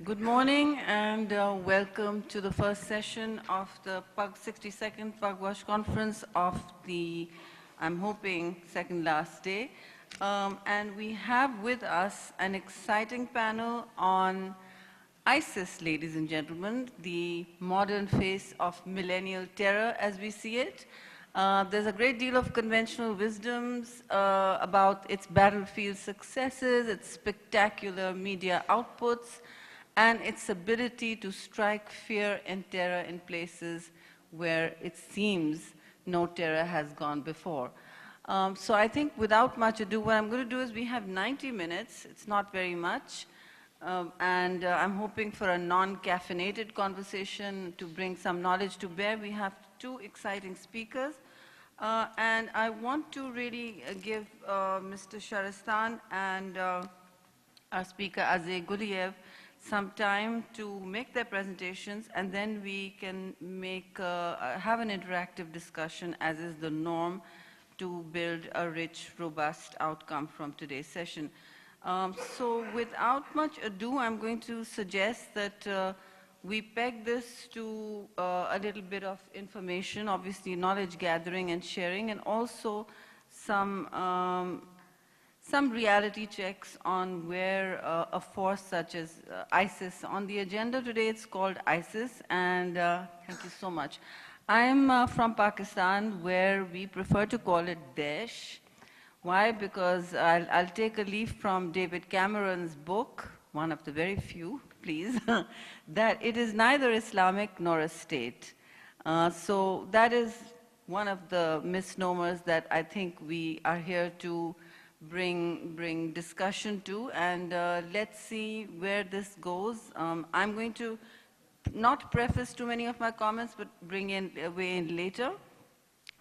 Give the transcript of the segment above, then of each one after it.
Good morning and welcome to the first session of the 62nd Pugwash conference of the, I'm hoping, second last day. And we have with us an exciting panel on ISIS, ladies and gentlemen, the modern face of millennial terror as we see it. There's a great deal of conventional wisdoms about its battlefield successes, its spectacular media outputs, and its ability to strike fear and terror in places where it seems no terror has gone before. So I think without much ado, what I'm going to do is we have 90 minutes. It's not very much. I'm hoping for a non-caffeinated conversation to bring some knowledge to bear. We have two exciting speakers. And I want to really give Mr. Shahristani and our speaker, Azay Guliyev, some time to make their presentations, and then we can have an interactive discussion, as is the norm, to build a rich, robust outcome from today's session. So without much ado, I'm going to suggest that we peg this to a little bit of information, obviously knowledge gathering and sharing, and also some reality checks on where a force such as ISIS, on the agenda today it's called ISIS, and thank you so much. I'm from Pakistan, where we prefer to call it Daesh. Why? Because I'll take a leaf from David Cameron's book, one of the very few, please, that it is neither Islamic nor a state. So that is one of the misnomers that I think we are here to bring discussion to, and let's see where this goes. I'm going to not preface too many of my comments, but bring in way in later.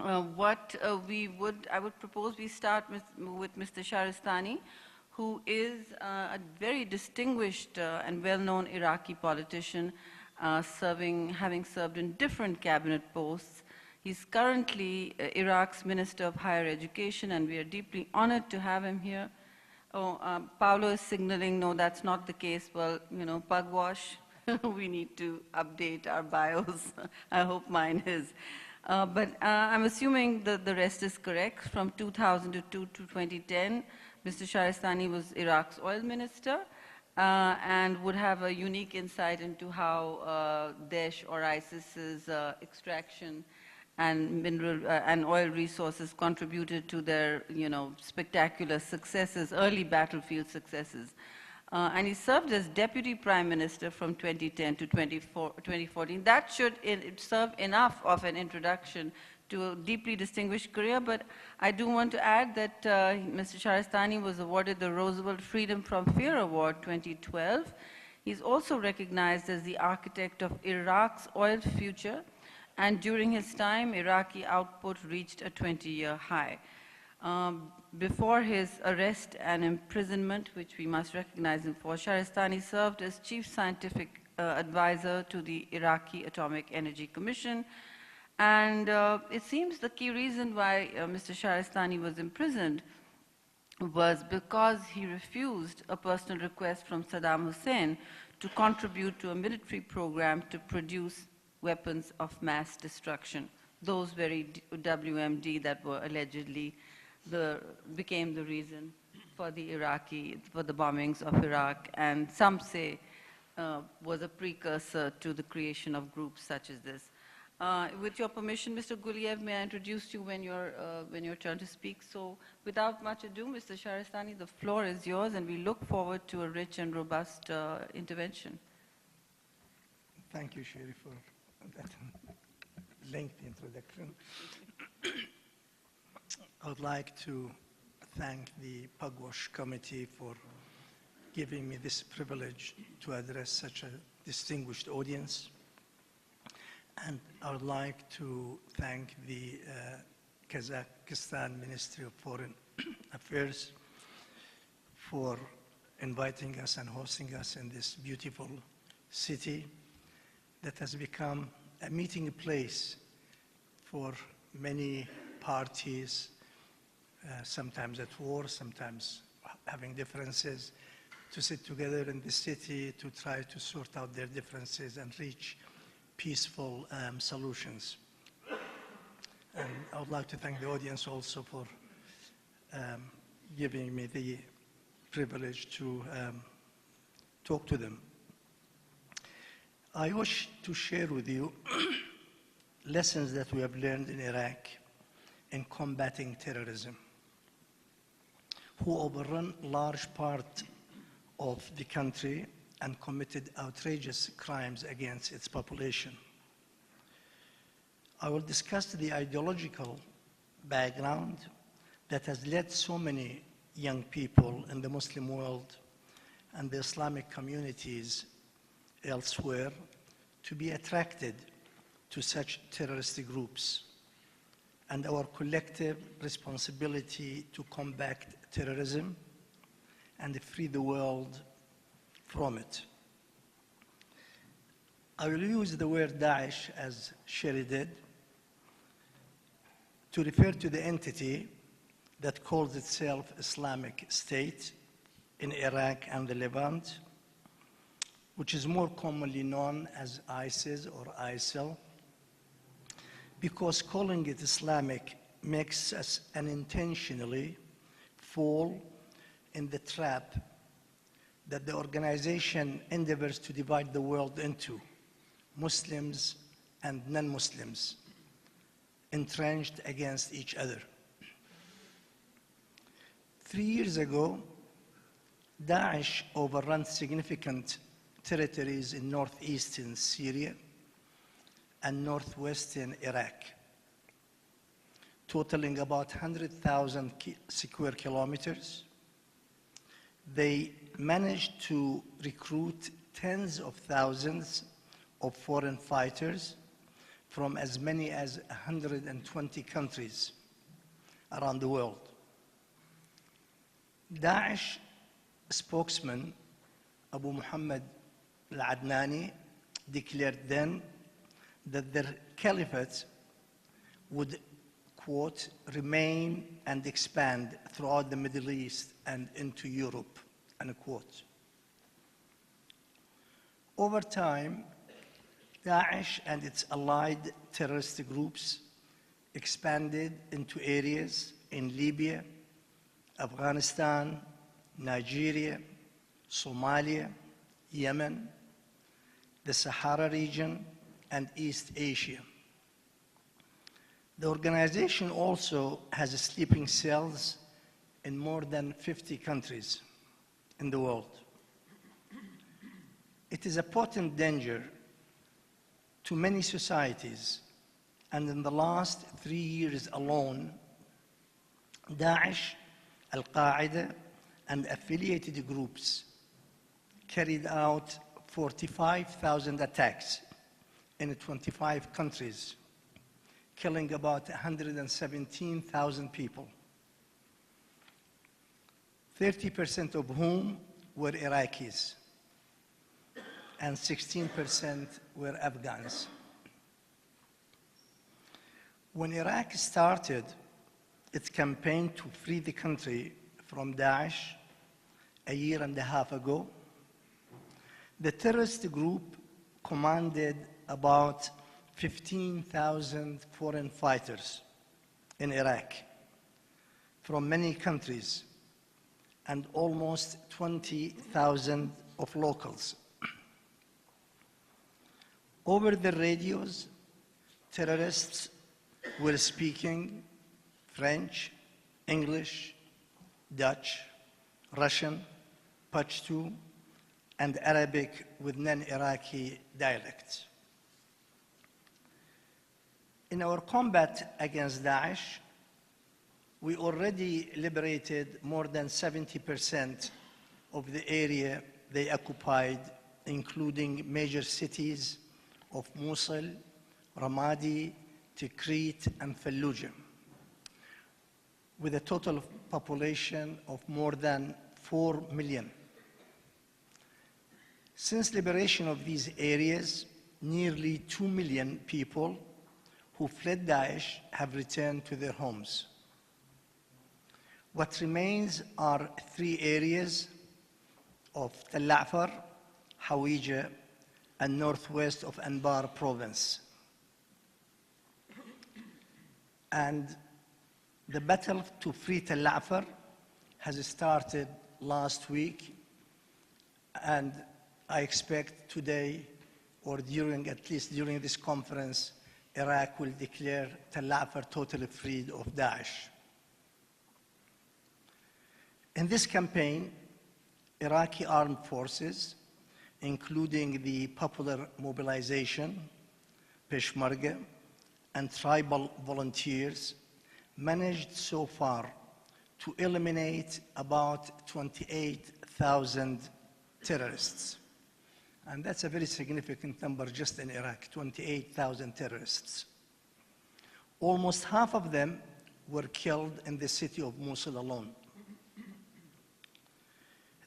I would propose we start with Mr. Shahristani, who is a very distinguished and well-known Iraqi politician, having served in different cabinet posts. He's currently Iraq's Minister of Higher Education, and we are deeply honored to have him here. Paolo is signaling, no, that's not the case. Well, you know, Pugwash, we need to update our bios. I hope mine is. But I'm assuming that the rest is correct. From 2002 to 2010, Mr. Shahristani was Iraq's oil minister and would have a unique insight into how Daesh or ISIS's extraction and mineral and oil resources contributed to their, spectacular successes, early battlefield successes. And he served as Deputy Prime Minister from 2010 to 2014. That should serve enough of an introduction to a deeply distinguished career, but I do want to add that Mr. Shahristani was awarded the Roosevelt Freedom from Fear Award 2012. He's also recognized as the architect of Iraq's oil future, and during his time, Iraqi output reached a 20-year high. Before his arrest and imprisonment, which we must recognize him for, Shahristani served as Chief Scientific Advisor to the Iraqi Atomic Energy Commission. And it seems the key reason why Mr. Shahristani was imprisoned was because he refused a personal request from Saddam Hussein to contribute to a military program to produce weapons of mass destruction, those very WMD that were allegedly became the reason for the bombings of Iraq, and some say was a precursor to the creation of groups such as this. With your permission, Mr. Guliyev, may I introduce you when your turn to speak? So without much ado, Mr. Shahristani, the floor is yours, and we look forward to a rich and robust intervention. Thank you, Sherry, for that lengthy introduction. I would like to thank the Pugwash Committee for giving me this privilege to address such a distinguished audience. And I would like to thank the Kazakhstan Ministry of Foreign Affairs for inviting us and hosting us in this beautiful city that has become a meeting place for many parties, sometimes at war, sometimes having differences, to sit together in the city to try to sort out their differences and reach peaceful solutions. And I would like to thank the audience also for giving me the privilege to talk to them. I wish to share with you lessons that we have learned in Iraq in combating terrorism, who overrun large part of the country and committed outrageous crimes against its population. I will discuss the ideological background that has led so many young people in the Muslim world and the Islamic communities elsewhere to be attracted to such terrorist groups, and our collective responsibility to combat terrorism and free the world from it. I will use the word Daesh, as Sherry did, to refer to the entity that calls itself Islamic State in Iraq and the Levant, which is more commonly known as ISIS or ISIL, because calling it Islamic makes us unintentionally fall in the trap that the organization endeavors to divide the world into Muslims and non-Muslims, entrenched against each other. 3 years ago, Daesh overran significant territories in northeastern Syria and northwestern Iraq, totaling about 100,000 square kilometers. They managed to recruit tens of thousands of foreign fighters from as many as 120 countries around the world. Daesh spokesman Abu Muhammad al-Adnani declared then that their caliphate would, quote, remain and expand throughout the Middle East and into Europe, unquote. Over time, Daesh and its allied terrorist groups expanded into areas in Libya, Afghanistan, Nigeria, Somalia, Yemen, the Sahara region, and East Asia. The organization also has sleeping cells in more than 50 countries in the world. It is a potent danger to many societies, and in the last 3 years alone, Daesh, Al-Qaeda, and affiliated groups carried out 45,000 attacks in 25 countries, killing about 117,000 people, 30% of whom were Iraqis, and 16% were Afghans. When Iraq started its campaign to free the country from Daesh a year and a half ago, the terrorist group commanded about 15,000 foreign fighters in Iraq from many countries and almost 20,000 of locals. Over the radios, terrorists were speaking French, English, Dutch, Russian, Pashto, and Arabic with non-Iraqi dialects. In our combat against Daesh, we already liberated more than 70% of the area they occupied, including major cities of Mosul, Ramadi, Tikrit, and Fallujah, with a total population of more than 4 million. Since liberation of these areas, nearly 2 million people who fled Daesh have returned to their homes. What remains are 3 areas of Tel Afar, Hawija, and northwest of Anbar province. And the battle to free Tel Afar has started last week, and I expect today, or at least during this conference, Iraq will declare Tel Afar totally freed of Daesh. In this campaign, Iraqi armed forces, including the Popular Mobilization, Peshmerga, and tribal volunteers, managed so far to eliminate about 28,000 terrorists. And that's a very significant number just in Iraq, 28,000 terrorists. Almost half of them were killed in the city of Mosul alone.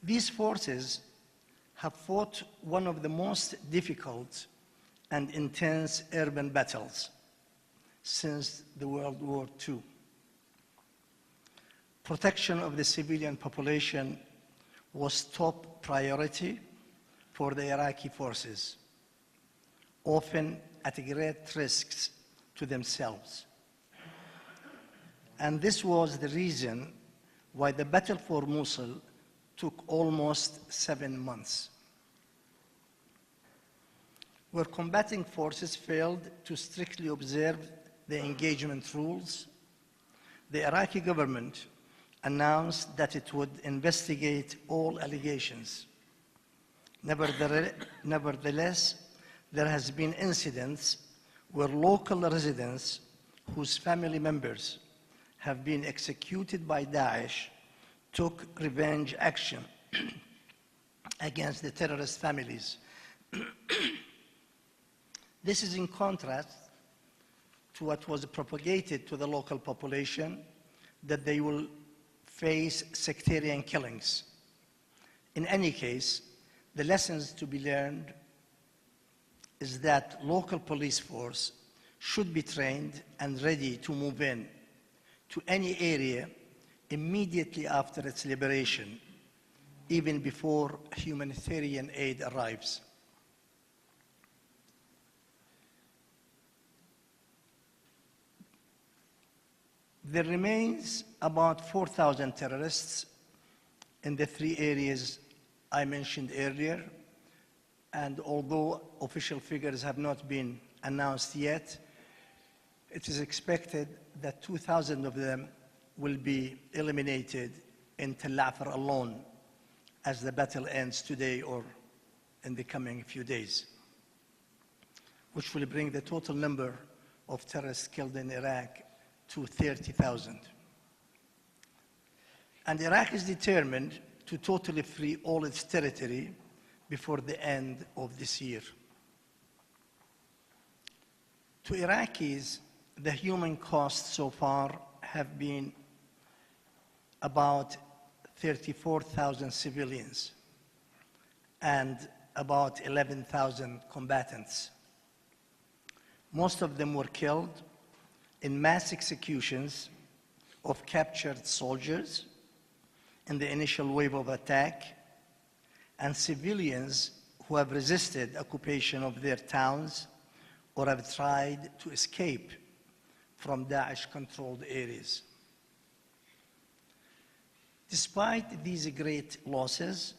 These forces have fought one of the most difficult and intense urban battles since the World War II. Protection of the civilian population was top priority for the Iraqi forces, often at great risks to themselves. And this was the reason why the battle for Mosul took almost 7 months. Where combating forces failed to strictly observe the engagement rules, the Iraqi government announced that it would investigate all allegations. Nevertheless, there has been incidents where local residents whose family members have been executed by Daesh took revenge action against the terrorist families. This is in contrast to what was propagated to the local population, that they will face sectarian killings. In any case, the lessons to be learned is that local police force should be trained and ready to move in to any area immediately after its liberation, even before humanitarian aid arrives. There remains about 4,000 terrorists in the 3 areas I mentioned earlier, and although official figures have not been announced yet, it is expected that 2,000 of them will be eliminated in Tel Afar alone as the battle ends today or in the coming few days, which will bring the total number of terrorists killed in Iraq to 30,000. And Iraq is determined to totally free all its territory before the end of this year. To Iraqis, the human costs so far have been about 34,000 civilians and about 11,000 combatants. Most of them were killed in mass executions of captured soldiers in the initial wave of attack, and civilians who have resisted occupation of their towns or have tried to escape from Daesh-controlled areas. Despite these great losses,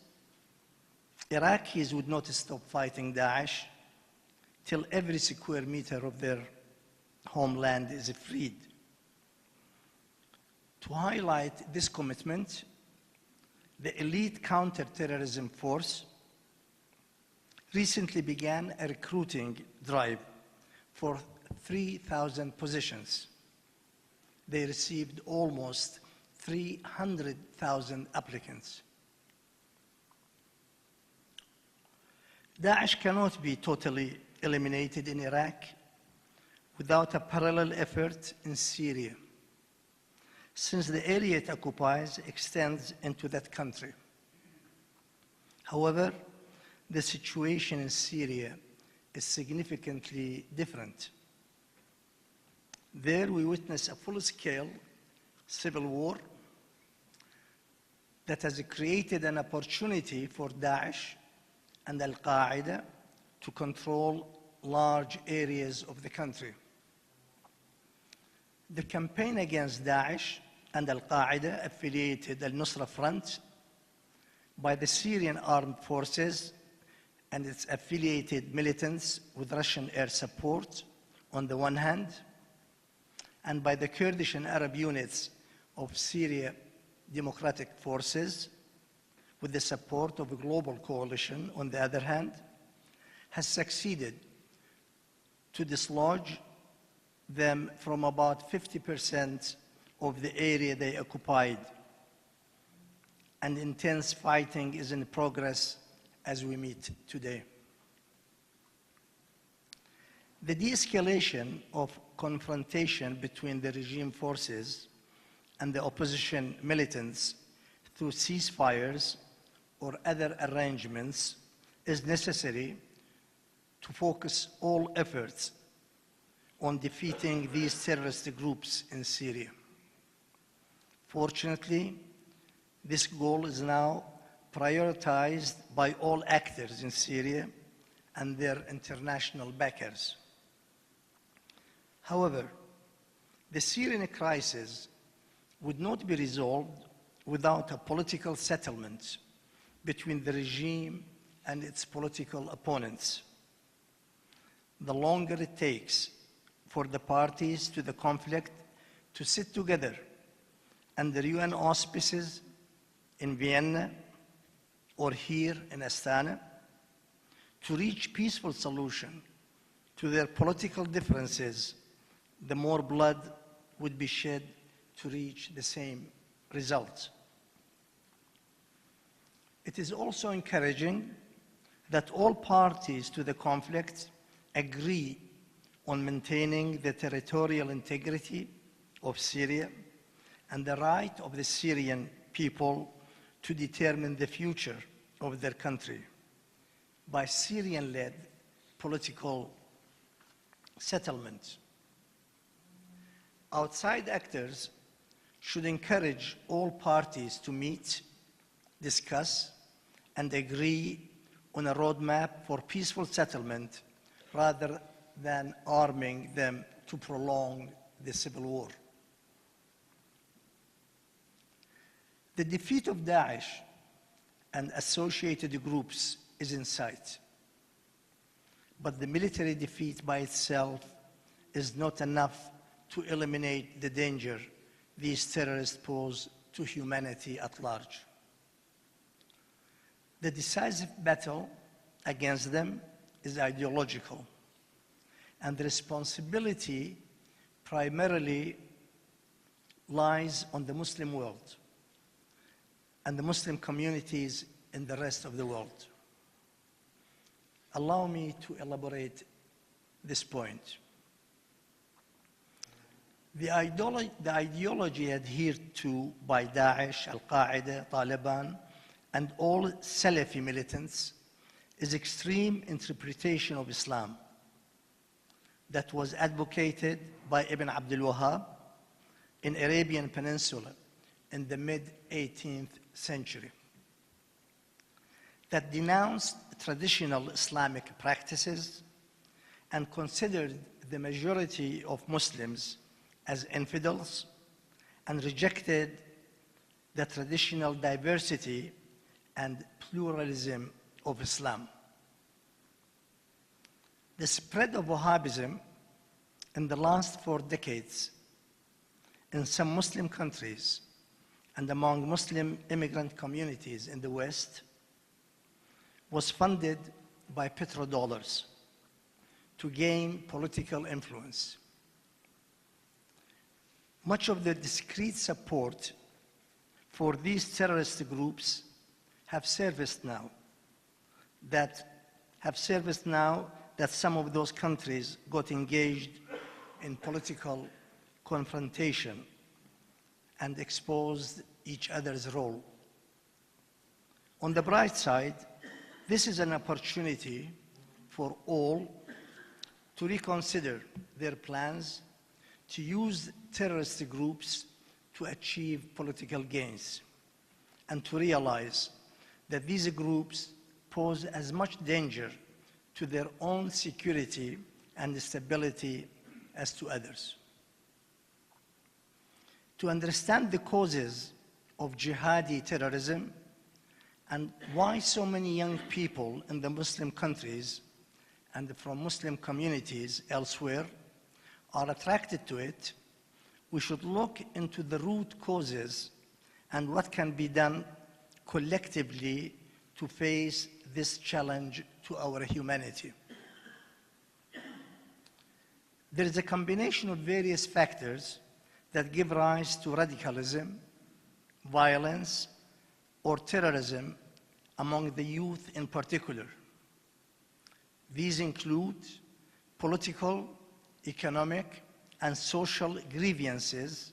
Iraqis would not stop fighting Daesh till every square meter of their homeland is freed. To highlight this commitment, the elite counter-terrorism force recently began a recruiting drive for 3,000 positions. They received almost 300,000 applicants. Daesh cannot be totally eliminated in Iraq without a parallel effort in Syria, since the area it occupies extends into that country. However, the situation in Syria is significantly different. There we witness a full-scale civil war that has created an opportunity for Daesh and Al-Qaeda to control large areas of the country. The campaign against Daesh and Al-Qaeda affiliated Al-Nusra Front by the Syrian armed forces and its affiliated militants with Russian air support on the one hand, and by the Kurdish and Arab units of Syria Democratic Forces with the support of a global coalition on the other hand, has succeeded to dislodge them from about 50% of the area they occupied, and intense fighting is in progress as we meet today. The de-escalation of confrontation between the regime forces and the opposition militants through ceasefires or other arrangements is necessary to focus all efforts on defeating these terrorist groups in Syria. Fortunately, this goal is now prioritized by all actors in Syria and their international backers. However, the Syrian crisis would not be resolved without a political settlement between the regime and its political opponents. The longer it takes for the parties to the conflict to sit together under UN auspices in Vienna or here in Astana to reach peaceful solution to their political differences, the more blood would be shed to reach the same result. It is also encouraging that all parties to the conflict agree on maintaining the territorial integrity of Syria and the right of the Syrian people to determine the future of their country by Syrian-led political settlement. Outside actors should encourage all parties to meet, discuss, and agree on a roadmap for peaceful settlement rather than arming them to prolong the civil war. The defeat of Daesh and associated groups is in sight, but the military defeat by itself is not enough to eliminate the danger these terrorists pose to humanity at large. The decisive battle against them is ideological, and the responsibility primarily lies on the Muslim world and the Muslim communities in the rest of the world. Allow me to elaborate this point. The ideology adhered to by Daesh, Al-Qaeda, Taliban, and all Salafi militants is extreme interpretation of Islam that was advocated by Ibn Abdul Wahhab in Arabian Peninsula in the mid-18th century, that denounced traditional Islamic practices and considered the majority of Muslims as infidels and rejected the traditional diversity and pluralism of Islam. The spread of Wahhabism in the last 4 decades in some Muslim countries and among Muslim immigrant communities in the West was funded by petrodollars to gain political influence. Much of the discrete support for these terrorist groups have surfaced now that some of those countries got engaged in political confrontation and exposed each other's role. On the bright side, this is an opportunity for all to reconsider their plans to use terrorist groups to achieve political gains, and to realize that these groups pose as much danger to their own security and stability as to others. To understand the causes of jihadi terrorism and why so many young people in the Muslim countries and from Muslim communities elsewhere are attracted to it, we should look into the root causes and what can be done collectively to face this challenge to our humanity. There is a combination of various factors that give rise to radicalism, violence, or terrorism among the youth in particular. These include political, economic, and social grievances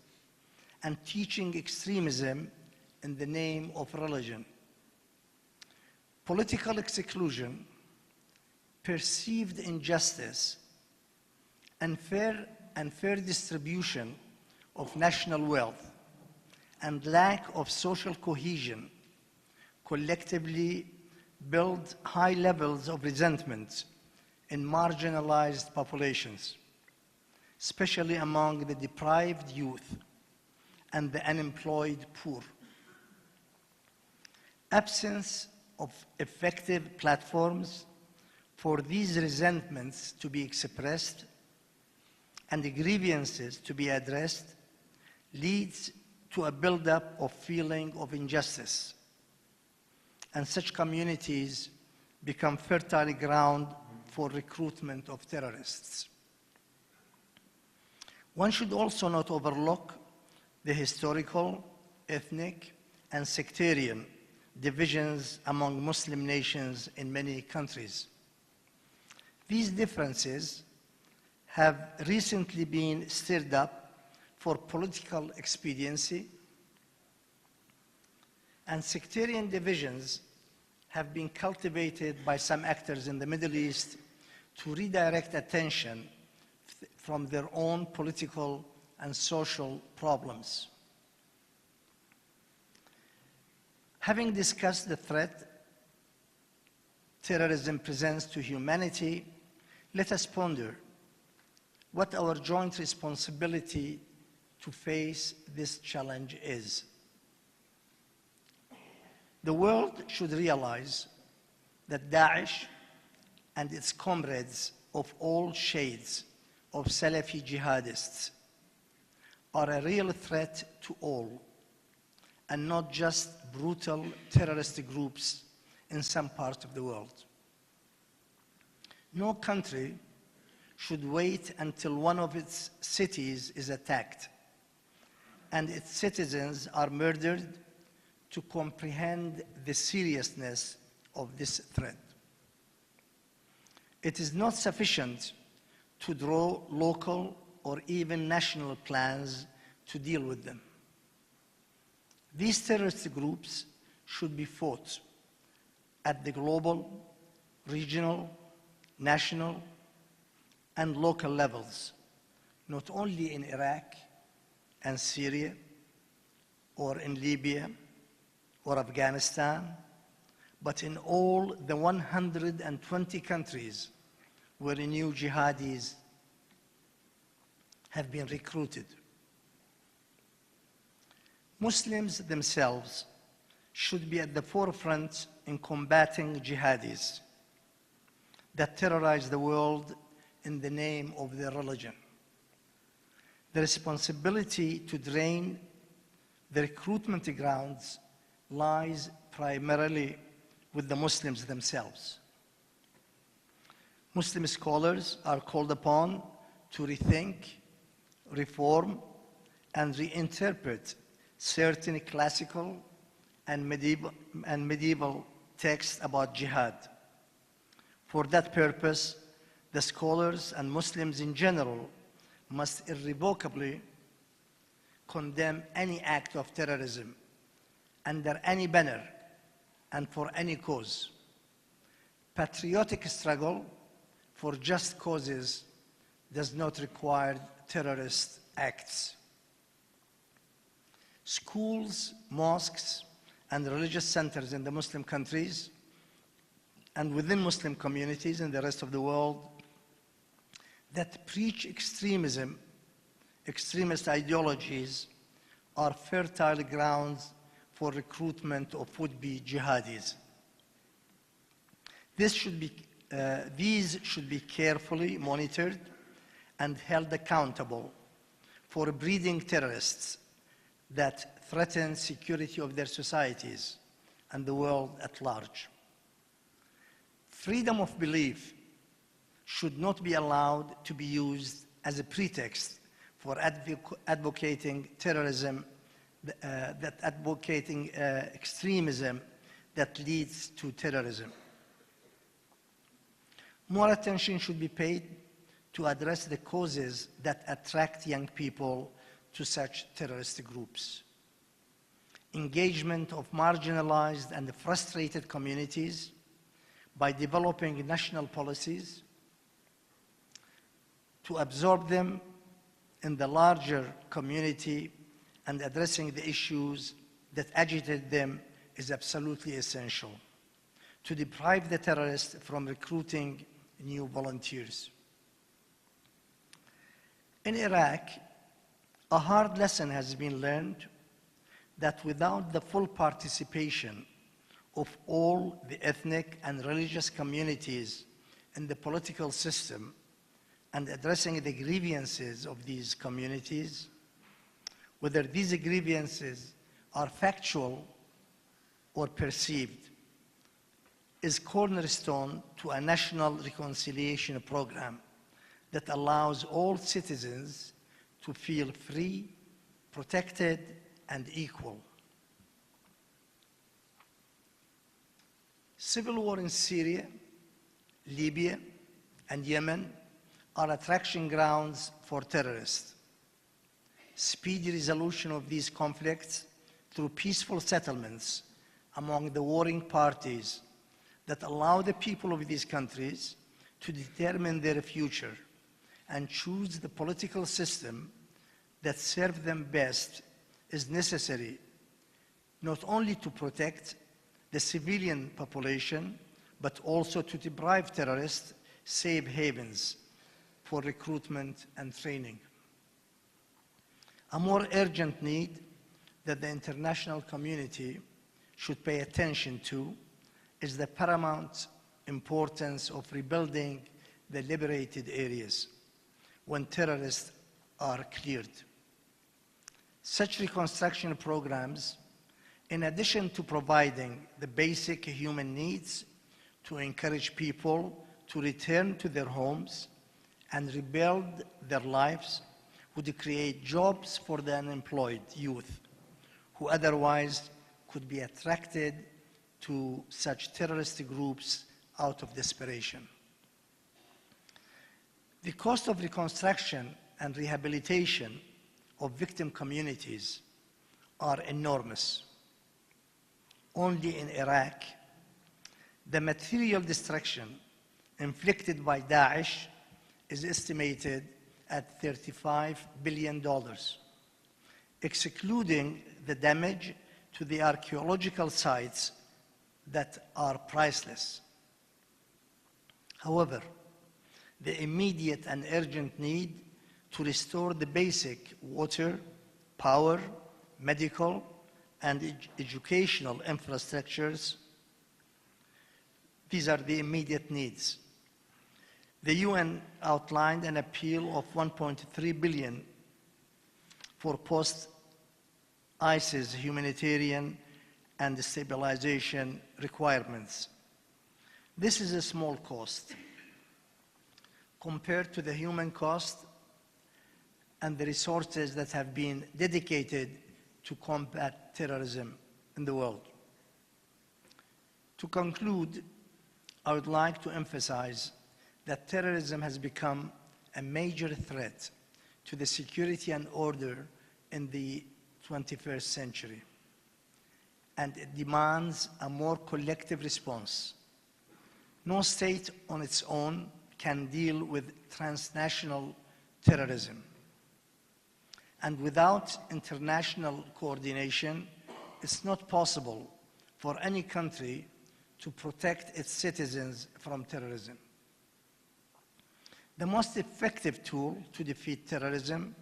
and teaching extremism in the name of religion. Political exclusion, perceived injustice, unfair distribution of national wealth, and lack of social cohesion collectively build high levels of resentment in marginalized populations, especially among the deprived youth and the unemployed poor. Absence of effective platforms for these resentments to be expressed and the grievances to be addressed leads to a buildup of feeling of injustice, and such communities become fertile ground for recruitment of terrorists. One should also not overlook the historical, ethnic, and sectarian divisions among Muslim nations in many countries. These differences have recently been stirred up for political expediency, and sectarian divisions have been cultivated by some actors in the Middle East to redirect attention from their own political and social problems. Having discussed the threat terrorism presents to humanity, let us ponder what our joint responsibility to face this challenge is. The world should realize that Daesh and its comrades of all shades of Salafi jihadists are a real threat to all, and not just brutal terrorist groups in some parts of the world. No country should wait until one of its cities is attacked and its citizens are murdered to comprehend the seriousness of this threat. It is not sufficient to draw local or even national plans to deal with them. These terrorist groups should be fought at the global, regional, national, and local levels, not only in Iraq and Syria, or in Libya, or Afghanistan, but in all the 120 countries where new jihadis have been recruited. Muslims themselves should be at the forefront in combating jihadis that terrorize the world in the name of their religion. The responsibility to drain the recruitment grounds lies primarily with the Muslims themselves. Muslim scholars are called upon to rethink, reform, and reinterpret certain classical and medieval texts about jihad. For that purpose, the scholars and Muslims in general must irrevocably condemn any act of terrorism under any banner and for any cause. Patriotic struggle for just causes does not require terrorist acts. Schools, mosques, and religious centers in the Muslim countries and within Muslim communities in the rest of the world that preach extremism, extremist ideologies, are fertile grounds for recruitment of would-be jihadis. These should be carefully monitored and held accountable for breeding terrorists that threaten security of their societies and the world at large. Freedom of belief should not be allowed to be used as a pretext for advocating terrorism, advocating extremism that leads to terrorism. More attention should be paid to address the causes that attract young people to such terrorist groups. Engagement of marginalized and frustrated communities by developing national policies to absorb them in the larger community and addressing the issues that agitate them is absolutely essential to deprive the terrorists from recruiting new volunteers. In Iraq, a hard lesson has been learned that without the full participation of all the ethnic and religious communities in the political system and addressing the grievances of these communities, whether these grievances are factual or perceived, is cornerstone to a national reconciliation program that allows all citizens to feel free, protected, and equal. Civil war in Syria, Libya, and Yemen are attraction grounds for terrorists. Speedy resolution of these conflicts through peaceful settlements among the warring parties that allow the people of these countries to determine their future and choose the political system that serves them best is necessary, not only to protect the civilian population, but also to deprive terrorists safe havens for recruitment and training. A more urgent need that the international community should pay attention to is the paramount importance of rebuilding the liberated areas when terrorists are cleared. Such reconstruction programs, in addition to providing the basic human needs to encourage people to return to their homes and rebuild their lives, would create jobs for the unemployed youth who otherwise could be attracted to such terrorist groups out of desperation. The cost of reconstruction and rehabilitation of victim communities are enormous. Only in Iraq, the material destruction inflicted by Daesh is estimated at $35 billion, excluding the damage to the archaeological sites that are priceless. However, the immediate and urgent need to restore the basic water, power, medical, and educational infrastructures, these are the immediate needs. The UN outlined an appeal of $1.3 billion for post-ISIS humanitarian and stabilization requirements. This is a small cost compared to the human cost and the resources that have been dedicated to combat terrorism in the world. To conclude, I would like to emphasize that terrorism has become a major threat to the security and order in the 21st century, and it demands a more collective response. No state on its own can deal with transnational terrorism. And without international coordination, it's not possible for any country to protect its citizens from terrorism. The most effective tool to defeat terrorism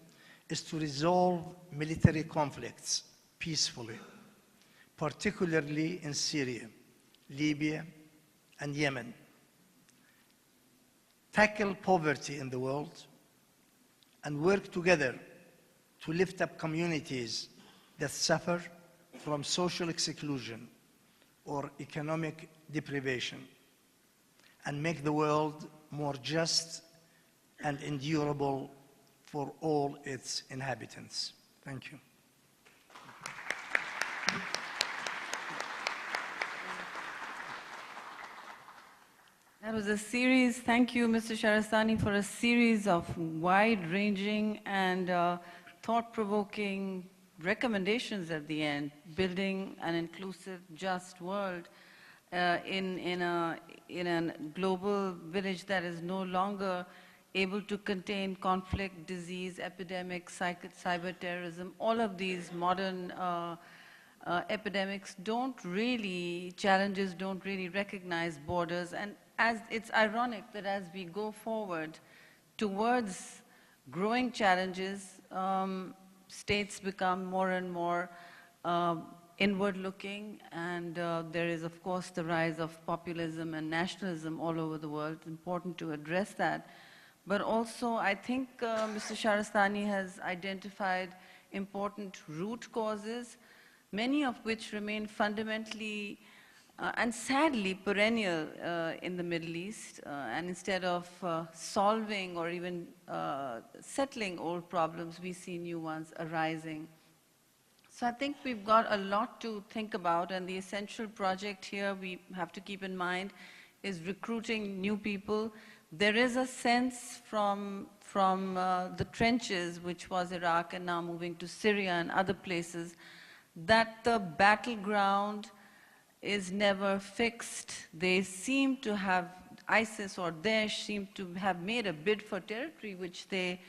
is to resolve military conflicts peacefully, particularly in Syria, Libya, and Yemen. Tackle poverty in the world and work together to lift up communities that suffer from social exclusion or economic deprivation, and make the world more just and endurable for all its inhabitants. Thank you. That was a series, thank you, Mr. Shahristani, for a series of wide-ranging and thought-provoking recommendations at the end, building an inclusive, just world in a global village that is no longer able to contain conflict, disease, epidemics, cyber terrorism. All of these modern epidemics challenges don't really recognize borders. And it's ironic that as we go forward towards growing challenges, states become more and more inward-looking, and there is, of course, the rise of populism and nationalism all over the world. It's important to address that. But also, I think Mr. Shahristani has identified important root causes, many of which remain fundamentally and sadly perennial in the Middle East. And instead of solving or even settling old problems, we see new ones arising. So I think we've got a lot to think about, and the essential project here we have to keep in mind is recruiting new people. There is a sense from the trenches, which was Iraq and now moving to Syria and other places, that the battleground is never fixed. They seem to have, ISIS or Daesh seem to have made a bid for territory, which they,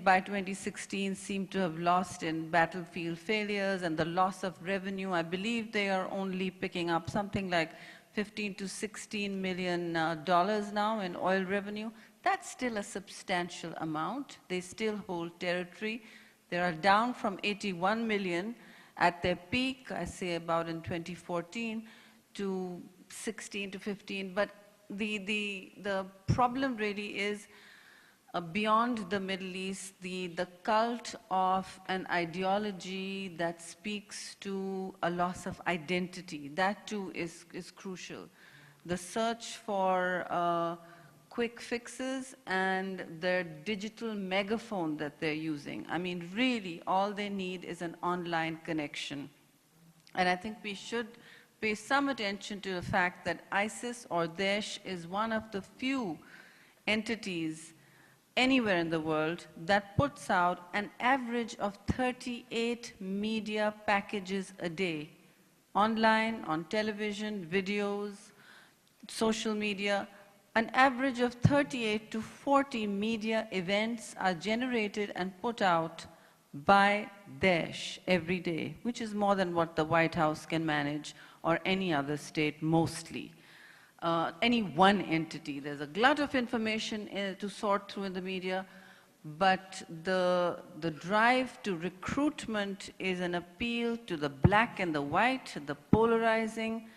by 2016, seem to have lost in battlefield failures and the loss of revenue. I believe they are only picking up something like $15 to $16 million now in oil revenue. That's still a substantial amount. They still hold territory. They are down from 81 million at their peak, I say about in 2014, to 16 to 15. But the problem really is beyond the Middle East, the cult of an ideology that speaks to a loss of identity. That too is crucial. The search for quick fixes and their digital megaphone that they're using. I mean, really, all they need is an online connection. And I think we should pay some attention to the fact that ISIS or Daesh is one of the few entities anywhere in the world that puts out an average of 38 media packages a day, online, on television, videos, social media. An average of 38 to 40 media events are generated and put out by Daesh every day, which is more than what the White House can manage or any other state mostly. Any one entity. There's a glut of information to sort through in the media, but the drive to recruitment is an appeal to the black and the white, the polarizing,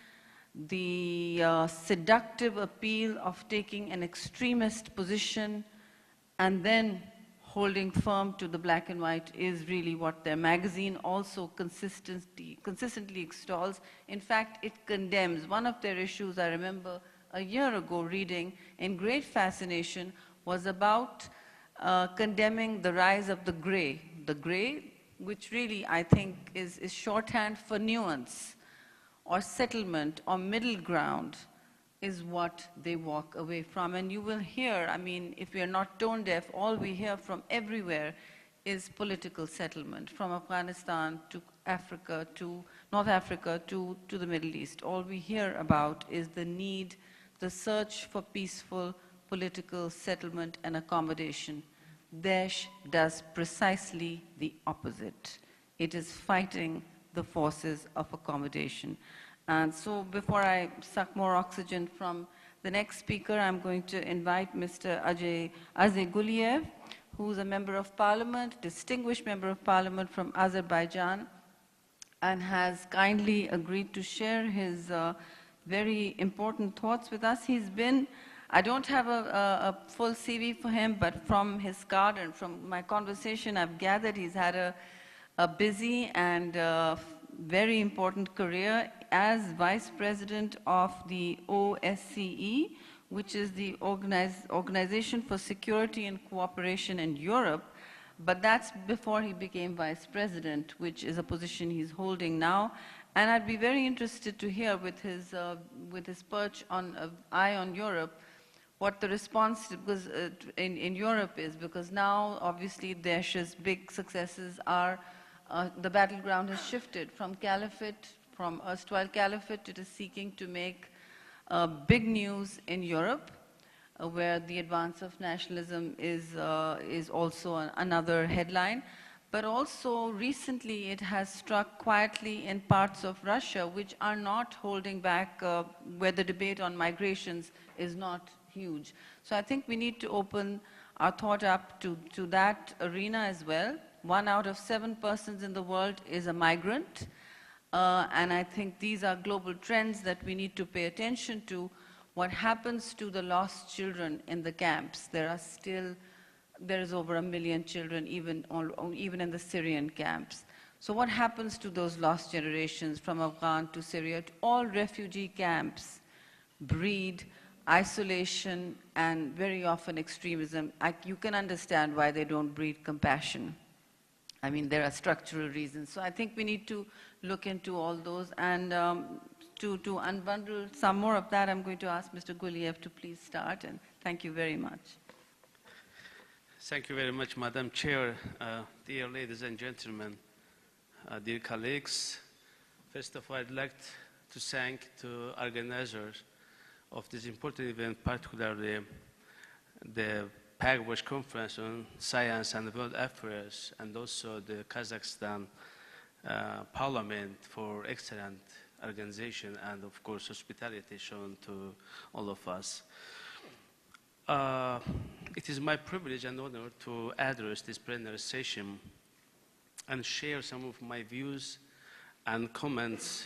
the seductive appeal of taking an extremist position and then holding firm to the black and white is really what their magazine also consistently extols. In fact, it condemns. One of their issues, I remember a year ago reading in great fascination, was about condemning the rise of the gray. The gray, which really I think is shorthand for nuance or settlement or middle ground, is what they walk away from. And you will hear, I mean, if we are not tone deaf, all we hear from everywhere is political settlement, from Afghanistan to Africa, to North Africa, to the Middle East. All we hear about is the need, the search for peaceful political settlement and accommodation. Daesh does precisely the opposite. It is fighting the forces of accommodation. And so before I suck more oxygen from the next speaker, I'm going to invite Mr. Azay Guliyev, who's a member of parliament, distinguished member of parliament from Azerbaijan, and has kindly agreed to share his very important thoughts with us. He's been, I don't have a full CV for him, but from his card and from my conversation, I've gathered he's had a busy and very important career as Vice President of the OSCE, which is the Organization for Security and Cooperation in Europe. But that's before he became Vice President, which is a position he's holding now. And I'd be very interested to hear with his perch on eye on Europe, what the response because, in Europe is, because now obviously Daesh's big successes are, the battleground has shifted from caliphate, from erstwhile caliphate, it is seeking to make big news in Europe, where the advance of nationalism is also another headline. But also recently it has struck quietly in parts of Russia which are not holding back, where the debate on migrations is not huge. So I think we need to open our thought up to that arena as well. 1 out of 7 persons in the world is a migrant. And I think these are global trends that we need to pay attention to. What happens to the lost children in the camps? There is over 1 million children even in the Syrian camps. So what happens to those lost generations from Afghan to Syria? All refugee camps breed isolation and very often extremism. You can understand why they don't breed compassion. I mean, there are structural reasons. So I think we need to look into all those. And to unbundle some more of that, I'm going to ask Mr. Guliyev to please start. And thank you very much. Thank you very much, Madam Chair. Dear ladies and gentlemen, dear colleagues, first of all, I'd like to thank the organizers of this important event, particularly the Pugwash Conference on Science and World Affairs, and also the Kazakhstan Parliament for excellent organization and, of course, hospitality shown to all of us. It is my privilege and honor to address this plenary session and share some of my views and comments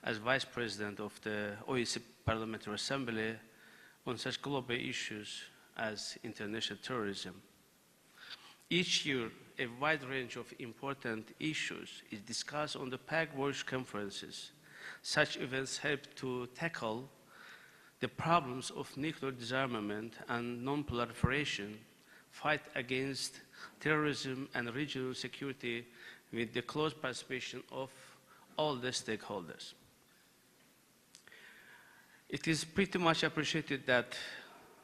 as Vice President of the OSCE Parliamentary Assembly on such global issues as international terrorism. Each year, a wide range of important issues is discussed on the Pugwash conferences. Such events help to tackle the problems of nuclear disarmament and non-proliferation, fight against terrorism and regional security with the close participation of all the stakeholders. It is pretty much appreciated that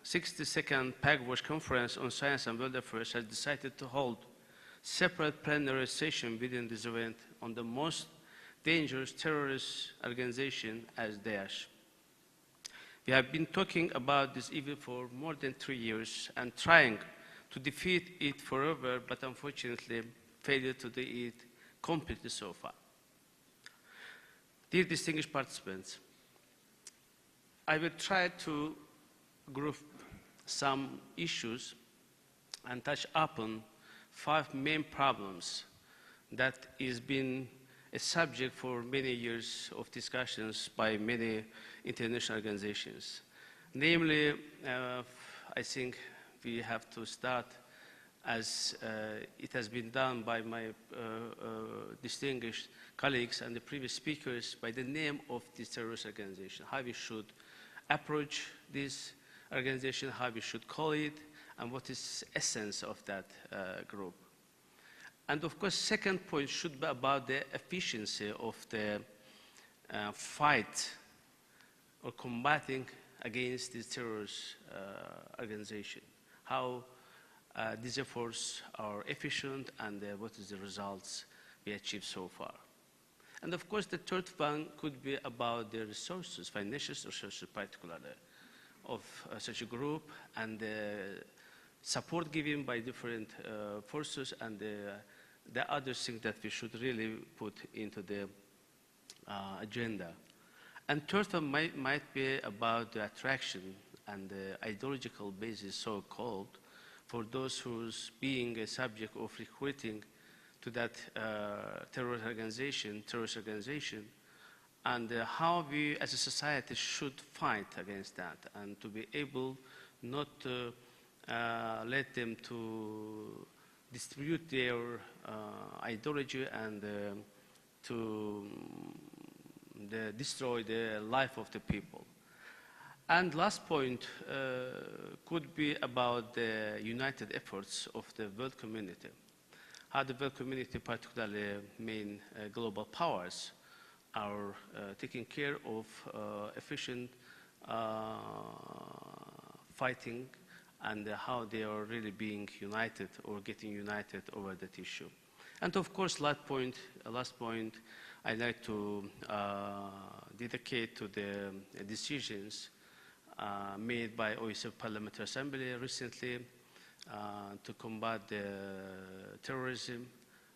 62nd Pugwash Conference on Science and World Affairs has decided to hold separate plenary session within this event on the most dangerous terrorist organization as Daesh. We have been talking about this evil for more than 3 years and trying to defeat it forever, but unfortunately failed to do it completely so far. Dear distinguished participants, I will try to group some issues and touch upon 5 main problems that has been a subject for many years of discussions by many international organizations. Namely, I think we have to start as it has been done by my distinguished colleagues and the previous speakers by the name of this terrorist organization, how we should approach this organization, how we should call it, and what is the essence of that group. And of course, second point should be about the efficiency of the fight or combating against this terrorist organization. How these efforts are efficient and what is the results we achieved so far. And of course, the third one could be about the resources, financial resources particularly, of such a group and the support given by different forces and the other thing that we should really put into the agenda. And third one might be about the attraction and the ideological basis, so-called, for those who's being a subject of recruiting to that terrorist organization, and how we as a society should fight against that, and to be able not to let them to distribute their ideology and to destroy the life of the people. And last point could be about the united efforts of the world community. How the world community, particularly main global powers, are taking care of efficient fighting, and how they are really being united or getting united over that issue. And of course, last point I'd like to dedicate to the decisions made by OSCE Parliamentary Assembly recently to combat the terrorism,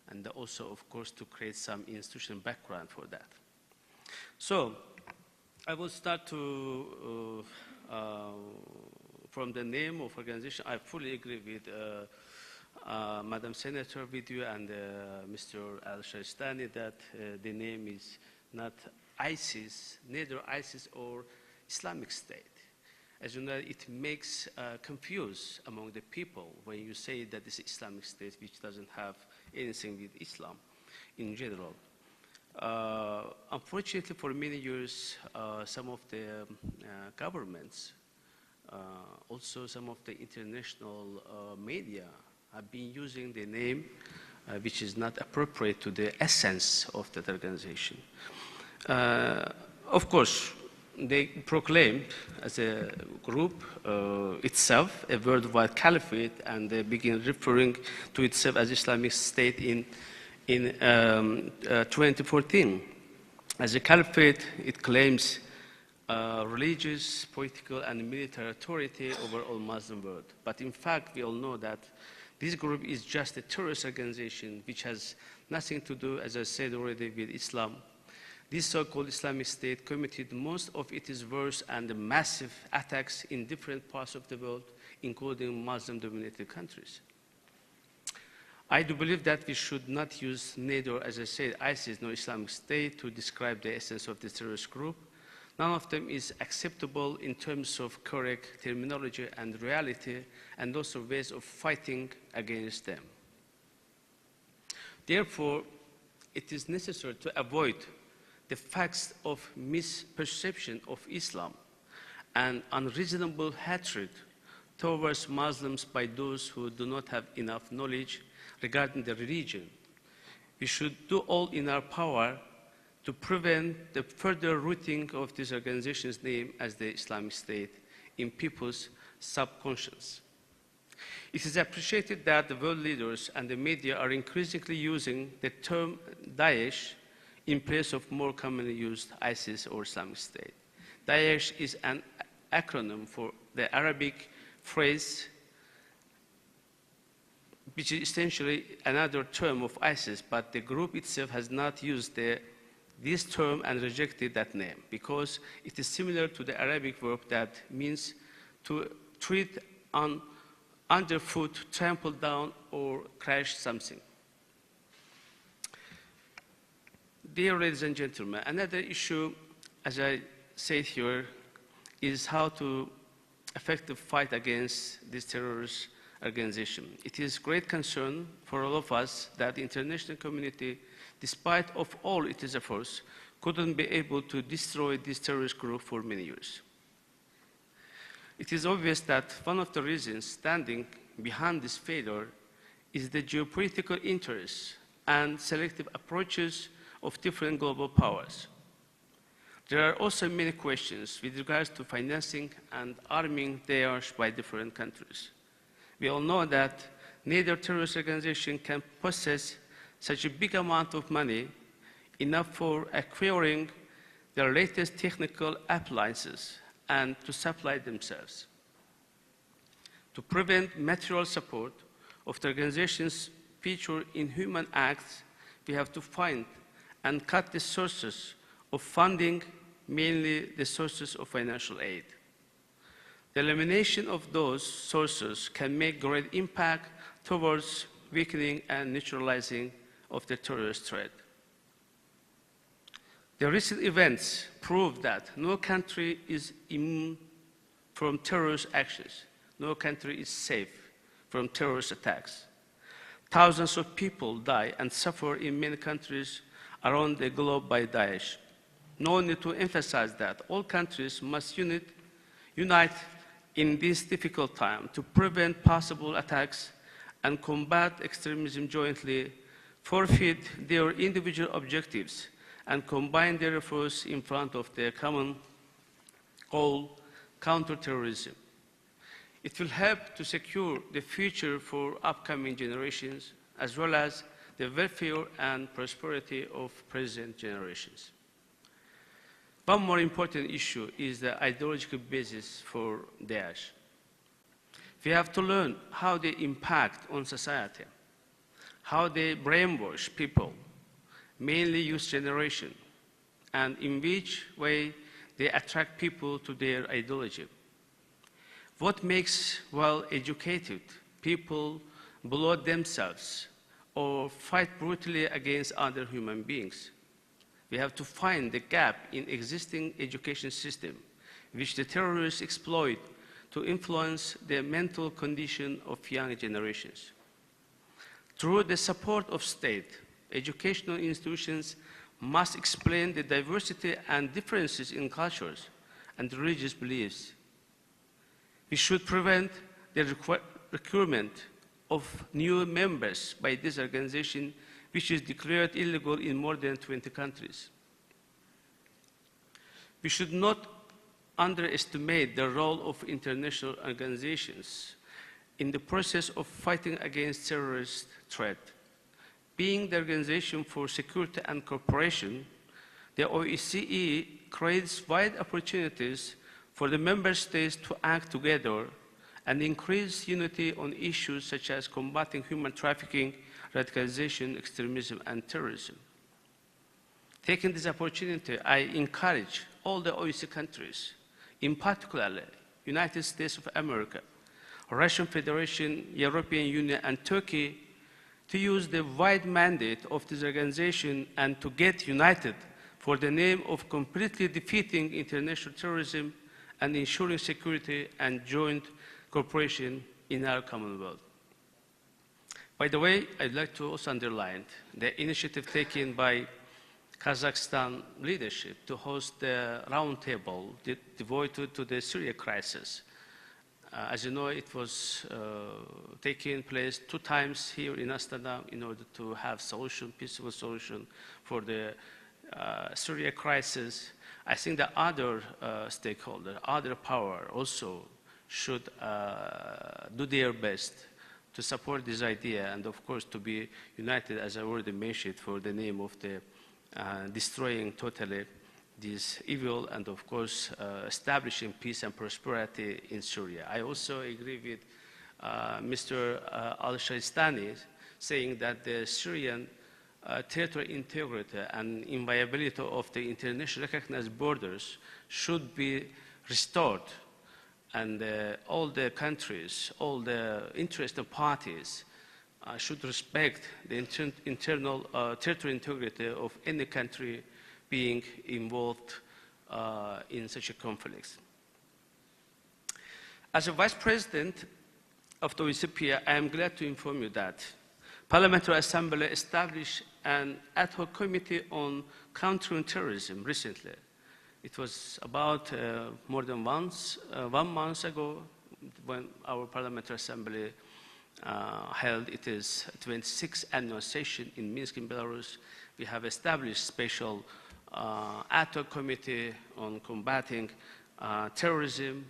and also, of course, to create some institutional background for that. So I will start to from the name of organization. I fully agree with Madam Senator, with you, and Mr. Al-Shahristani, that the name is not ISIS, neither ISIS or Islamic State. As you know, it makes confuse among the people when you say that this is Islamic State, which doesn't have anything with Islam in general. Unfortunately, for many years, some of the governments, also some of the international media, have been using the name which is not appropriate to the essence of that organization. Of course, they proclaimed as a group itself a worldwide caliphate, and they begin referring to itself as Islamic State in 2014. As a caliphate, it claims religious, political, and military authority over all Muslim world. But in fact, we all know that this group is just a terrorist organization which has nothing to do, as I said already, with Islam. This so-called Islamic State committed most of its worst and massive attacks in different parts of the world, including Muslim-dominated countries. I do believe that we should not use neither, as I said, ISIS nor Islamic State to describe the essence of this terrorist group. None of them is acceptable in terms of correct terminology and reality, and also ways of fighting against them. Therefore, it is necessary to avoid the facts of misperception of Islam and unreasonable hatred towards Muslims by those who do not have enough knowledge regarding the religion. We should do all in our power to prevent the further rooting of this organization's name as the Islamic State in people's subconscious. It is appreciated that the world leaders and the media are increasingly using the term Daesh in place of more commonly used ISIS or Islamic State. Daesh is an acronym for the Arabic phrase, which is essentially another term of ISIS, but the group itself has not used this term and rejected that name because it is similar to the Arabic verb that means to treat underfoot, trample down, or crash something. Dear ladies and gentlemen, another issue, as I said here, is how to effective fight against this terrorist organization. It is great concern for all of us that the international community, despite of all its efforts, couldn't be able to destroy this terrorist group for many years. It is obvious that one of the reasons standing behind this failure is the geopolitical interests and selective approaches of different global powers. There are also many questions with regards to financing and arming Daesh by different countries. We all know that neither terrorist organization can possess such a big amount of money enough for acquiring their latest technical appliances and to supply themselves. To prevent material support of the organization's future inhuman acts, we have to find and cut the sources of funding mainly the sources of financial aid. The elimination of those sources can make great impact towards weakening and neutralizing of the terrorist threat. The recent events prove that no country is immune from terrorist actions. No country is safe from terrorist attacks. Thousands of people die and suffer in many countries around the globe by Daesh. No need to emphasize that all countries must unite in this difficult time to prevent possible attacks and combat extremism jointly, forfeit their individual objectives, and combine their efforts in front of their common goal, counterterrorism. It will help to secure the future for upcoming generations, as well as the welfare and prosperity of present generations. One more important issue is the ideological basis for Daesh. We have to learn how they impact on society, how they brainwash people, mainly youth generation, and in which way they attract people to their ideology. What makes well-educated people blow themselves or fight brutally against other human beings? We have to find the gap in existing education system, which the terrorists exploit to influence the mental condition of young generations. Through the support of state, educational institutions must explain the diversity and differences in cultures and religious beliefs. We should prevent the recruitment of new members by this organization, which is declared illegal in more than 20 countries. We should not underestimate the role of international organizations in the process of fighting against terrorist threat. Being the Organization for Security and Cooperation, the OSCE creates wide opportunities for the member states to act together and increase unity on issues such as combating human trafficking, radicalization, extremism, and terrorism. Taking this opportunity, I encourage all the OSCE countries, in particular United States of America, Russian Federation, European Union, and Turkey, to use the wide mandate of this organization and to get united for the name of completely defeating international terrorism and ensuring security and joint cooperation in our common world. By the way, I'd like to also underline the initiative taken by Kazakhstan leadership to host the roundtable devoted to the Syria crisis. As you know, it was taking place 2 times here in Astana in order to have solution, peaceful solution for the Syria crisis. I think that other stakeholders, other power also should do their best to support this idea and of course to be united, as I already mentioned, for the name of the destroying totally this evil and of course establishing peace and prosperity in Syria. I also agree with Mr. Al-Shahristani saying that the Syrian territorial integrity and inviolability of the internationally recognized borders should be restored, and all the countries, all the interested parties should respect the internal territorial integrity of any country being involved in such a conflict. As a Vice President of the OSCE, I am glad to inform you that Parliamentary Assembly established an ad hoc committee on countering terrorism recently. It was about more than 1 month ago when our Parliamentary Assembly held its 26th annual session in Minsk in Belarus. We have established special ad hoc committee on combating terrorism,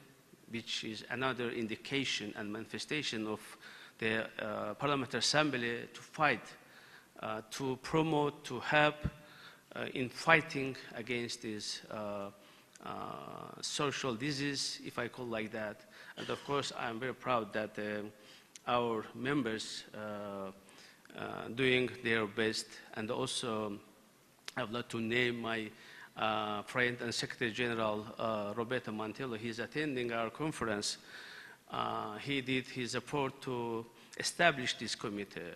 which is another indication and manifestation of the Parliamentary Assembly to fight, to promote, to help in fighting against this social disease, if I call like that. And of course, I'm very proud that our members doing their best. And also, I would like to name my friend and Secretary General Roberto Mantello. He's attending our conference. He did his effort to establish this committee,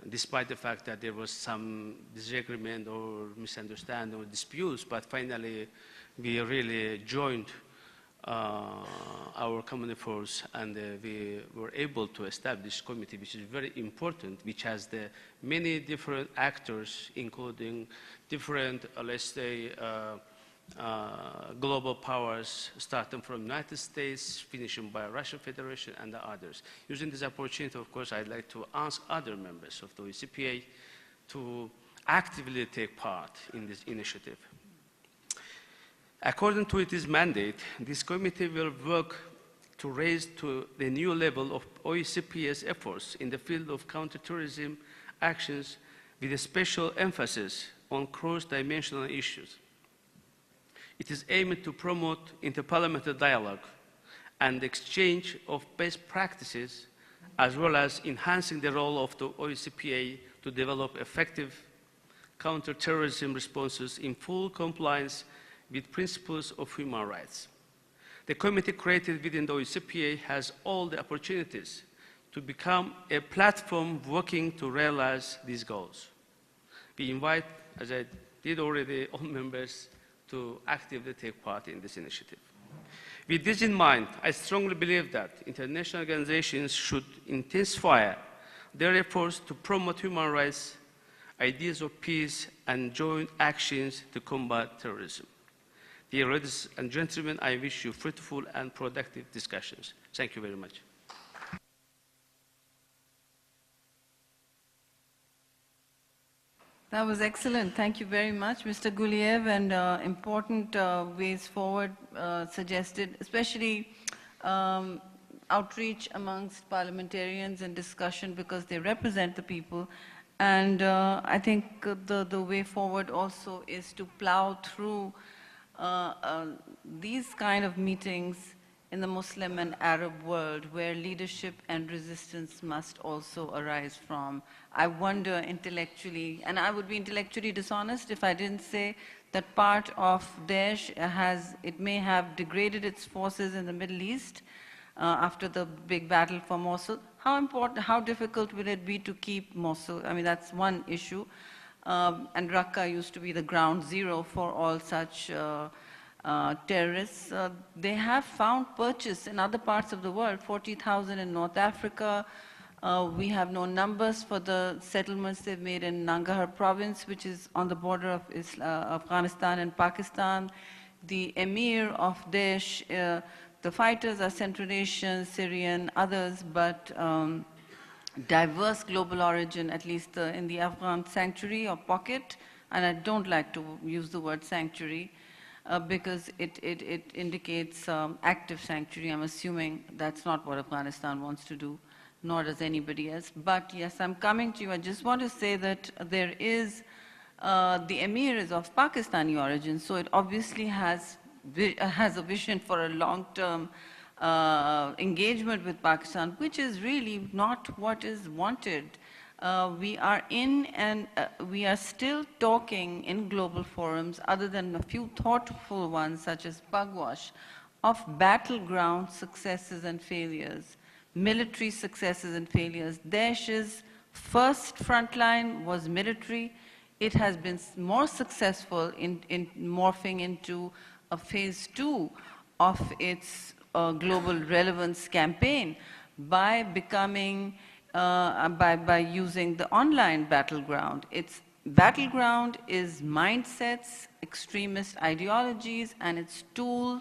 despite the fact that there was some disagreement or misunderstanding or disputes, but finally we really joined our common efforts, and we were able to establish a committee which is very important, which has the many different actors, including different, let's say, global powers, starting from United States, finishing by Russian Federation and the others. Using this opportunity, of course, I'd like to ask other members of the OSCE to actively take part in this initiative. According to its mandate, this committee will work to raise to the new level of OSCE's efforts in the field of counterterrorism actions with a special emphasis on cross-dimensional issues. It is aimed to promote interparliamentary dialogue and exchange of best practices, as well as enhancing the role of the OSCE to develop effective counterterrorism responses in full compliance with principles of human rights. The committee created within the OSCE has all the opportunities to become a platform working to realize these goals. We invite, as I did already, all members to actively take part in this initiative. With this in mind, I strongly believe that international organizations should intensify their efforts to promote human rights, ideas of peace, and joint actions to combat terrorism. Dear ladies and gentlemen, I wish you fruitful and productive discussions. Thank you very much. That was excellent. Thank you very much, Mr. Guliyev, and important ways forward suggested, especially outreach amongst parliamentarians and discussion, because they represent the people. And I think the way forward also is to plow through these kind of meetings in the Muslim and Arab world, where leadership and resistance must also arise from. I wonder intellectually, and I would be intellectually dishonest if I didn't say that part of Daesh it may have degraded its forces in the Middle East after the big battle for Mosul. How difficult will it be to keep Mosul? I mean, that's one issue. And Raqqa used to be the ground zero for all such terrorists. They have found purchase in other parts of the world, 40,000 in North Africa. We have no numbers for the settlements they've made in Nangarhar province, which is on the border of Afghanistan and Pakistan. The emir of Daesh, the fighters are Central Asian, Syrian, others, but diverse global origin, at least in the Afghan sanctuary or pocket. And I don't like to use the word sanctuary because it indicates active sanctuary. I'm assuming that's not what Afghanistan wants to do, nor does anybody else. But yes, I'm coming to you. I just want to say that there is, the emir is of Pakistani origin, so it obviously has a vision for a long-term engagement with Pakistan, which is really not what is wanted. We are in and we are still talking in global forums, other than a few thoughtful ones such as Pugwash, of battleground successes and failures, military successes and failures. Daesh's first frontline was military. It has been more successful in morphing into a phase 2 of its global relevance campaign by becoming, by using the online battleground. Its battleground is mindsets, extremist ideologies, and its tool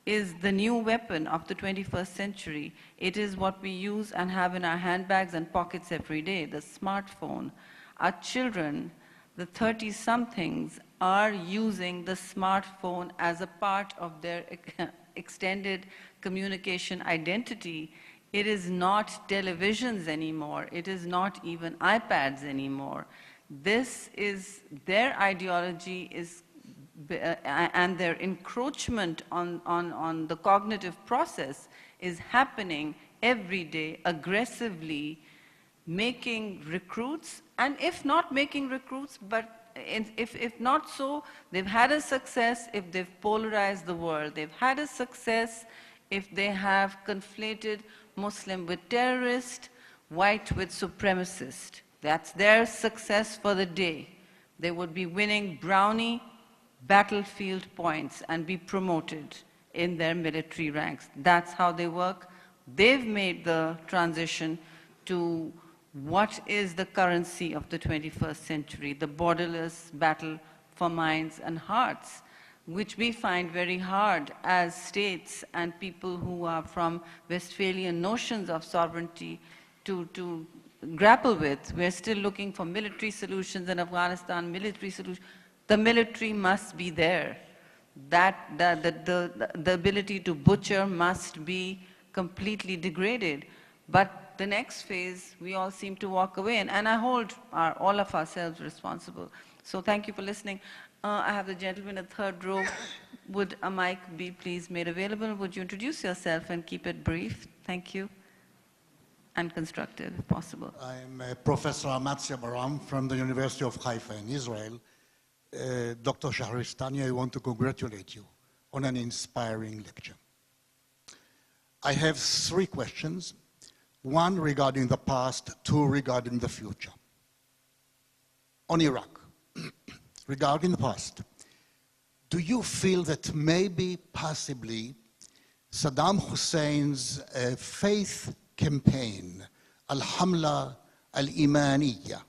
is the new weapon of the 21st century. It is what we use and have in our handbags and pockets every day, the smartphone. Our children, the 30-somethings, are using the smartphone as a part of their extended communication identity. It is not televisions anymore. It is not even iPads anymore. This is their ideology and their encroachment on the cognitive process is happening every day aggressively, making recruits, and if not making recruits, but if not so, they've had a success if they've polarized the world. They've had a success if they have conflated Muslim with terrorist, white with supremacist. That's their success for the day. They would be winning brownie battlefield points and be promoted in their military ranks. That's how they work. They've made the transition to what is the currency of the 21st century, the borderless battle for minds and hearts, which we find very hard as states and people who are from Westphalian notions of sovereignty to grapple with. We're still looking for military solutions in Afghanistan, military solutions. The military must be there. The ability to butcher must be completely degraded. But the next phase, we all seem to walk away, and I hold all of ourselves responsible. So thank you for listening. I have the gentleman in the third row. Would a mic be please made available? Would you introduce yourself and keep it brief? Thank you. And constructive, if possible. I'm Professor Amatzia Baram from the University of Haifa in Israel. Dr. Shahristani, I want to congratulate you on an inspiring lecture. I have 3 questions. 1 regarding the past, 2 regarding the future. On Iraq, regarding the past, do you feel that maybe, possibly, Saddam Hussein's faith campaign, Al-Hamla Al-Imaniya,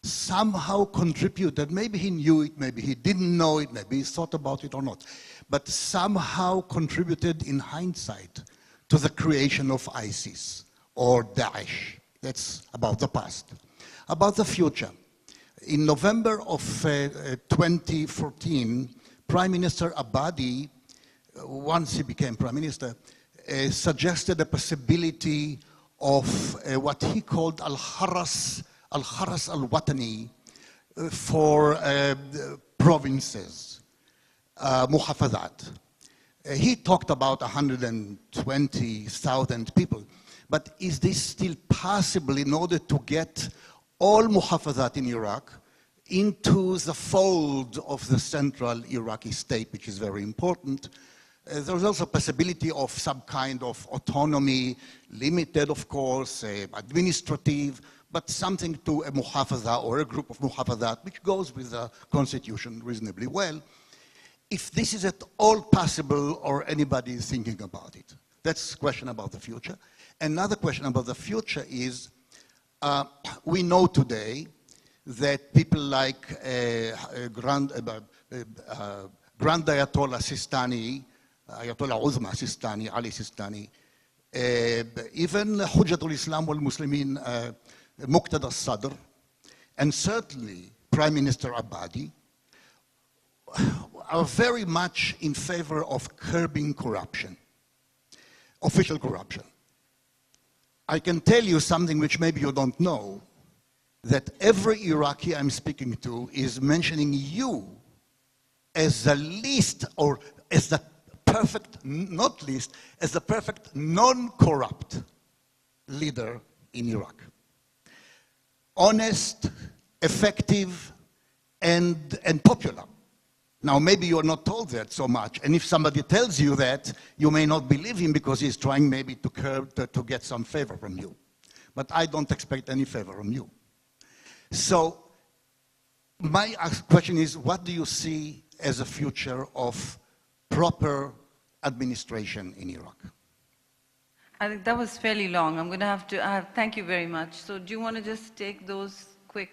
somehow contributed, maybe he knew it, maybe he didn't know it, maybe he thought about it or not, but somehow contributed in hindsight to the creation of ISIS or Daesh? That's about the past. About the future, in November of 2014, Prime Minister Abadi, once he became Prime Minister, suggested a possibility of what he called Al-Haras Al-Watani for provinces, muhafazat. He talked about 120,000 people, but is this still possible in order to get all muhafazat in Iraq into the fold of the central Iraqi state, which is very important? There's also a possibility of some kind of autonomy, limited, of course, administrative, but something to a muhafaza or a group of muhafazat, which goes with the constitution reasonably well. If this is at all possible or anybody is thinking about it. That's a question about the future. Another question about the future is, we know today that people like Grand Ayatollah Sistani, Ayatollah Uzma Sistani, Ali Sistani, even Hujjatul Islam wal Muslimin, Muqtada al-Sadr, and certainly Prime Minister Abadi, are very much in favor of curbing corruption, official corruption. I can tell you something which maybe you don't know, that every Iraqi I'm speaking to is mentioning you as the least, or as the perfect, not least, as the perfect non-corrupt leader in Iraq. Honest, effective, and popular. Now, maybe you're not told that so much, and if somebody tells you that, you may not believe him because he's trying maybe to curb, to get some favor from you. But I don't expect any favor from you. So, my question is, what do you see as a future of proper administration in Iraq? I think that was fairly long. I'm going to have to, thank you very much. So do you want to just take those a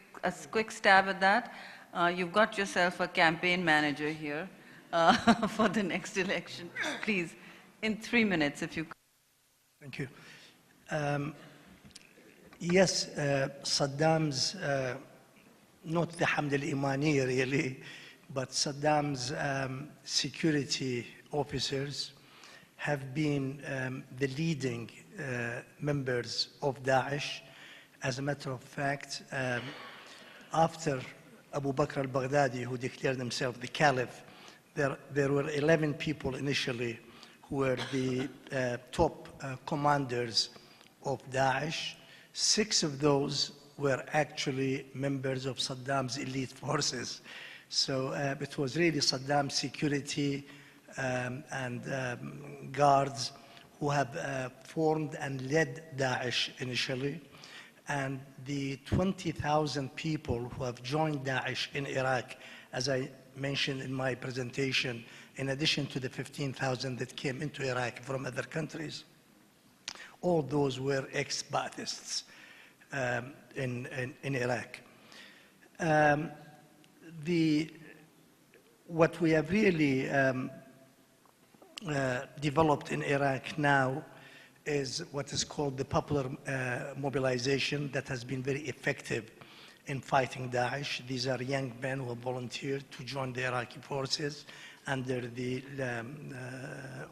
quick stab at that? You've got yourself a campaign manager here for the next election. Please, in 3 minutes, if you could. Thank you. Yes, Saddam's, not the Hamd al-Imani really, but Saddam's security officers have been the leading members of Daesh. As a matter of fact, after Abu Bakr al-Baghdadi, who declared himself the caliph, there were 11 people initially who were the top commanders of Daesh. 6 of those were actually members of Saddam's elite forces. So it was really Saddam's security and guards who have formed and led Daesh initially. And the 20,000 people who have joined Daesh in Iraq, as I mentioned in my presentation, in addition to the 15,000 that came into Iraq from other countries, all those were ex-Baathists in Iraq. What we have really developed in Iraq now is what is called the popular mobilization that has been very effective in fighting Daesh. These are young men who have volunteered to join the Iraqi forces under the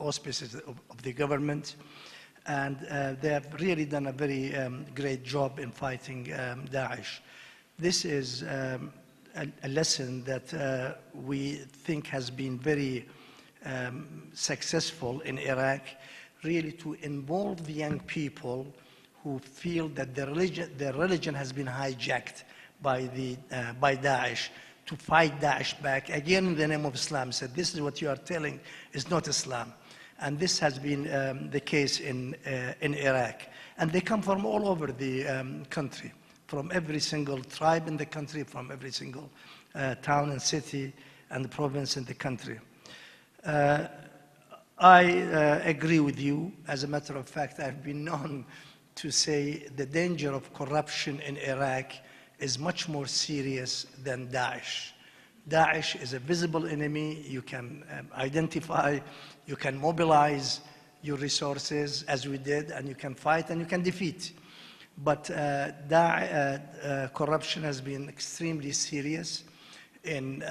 auspices of the government. And they have really done a very great job in fighting Daesh. This is a lesson that we think has been very successful in Iraq, really to involve the young people who feel that their religion has been hijacked by Daesh, to fight Daesh back, again in the name of Islam. Said, this is what you are telling is not Islam. And this has been the case in Iraq. And they come from all over the country, from every single tribe in the country, from every single town and city and province in the country. I agree with you. As a matter of fact, I've been known to say the danger of corruption in Iraq is much more serious than Daesh. Daesh is a visible enemy. You can identify, you can mobilize your resources, as we did, and you can fight and you can defeat. But corruption has been extremely serious in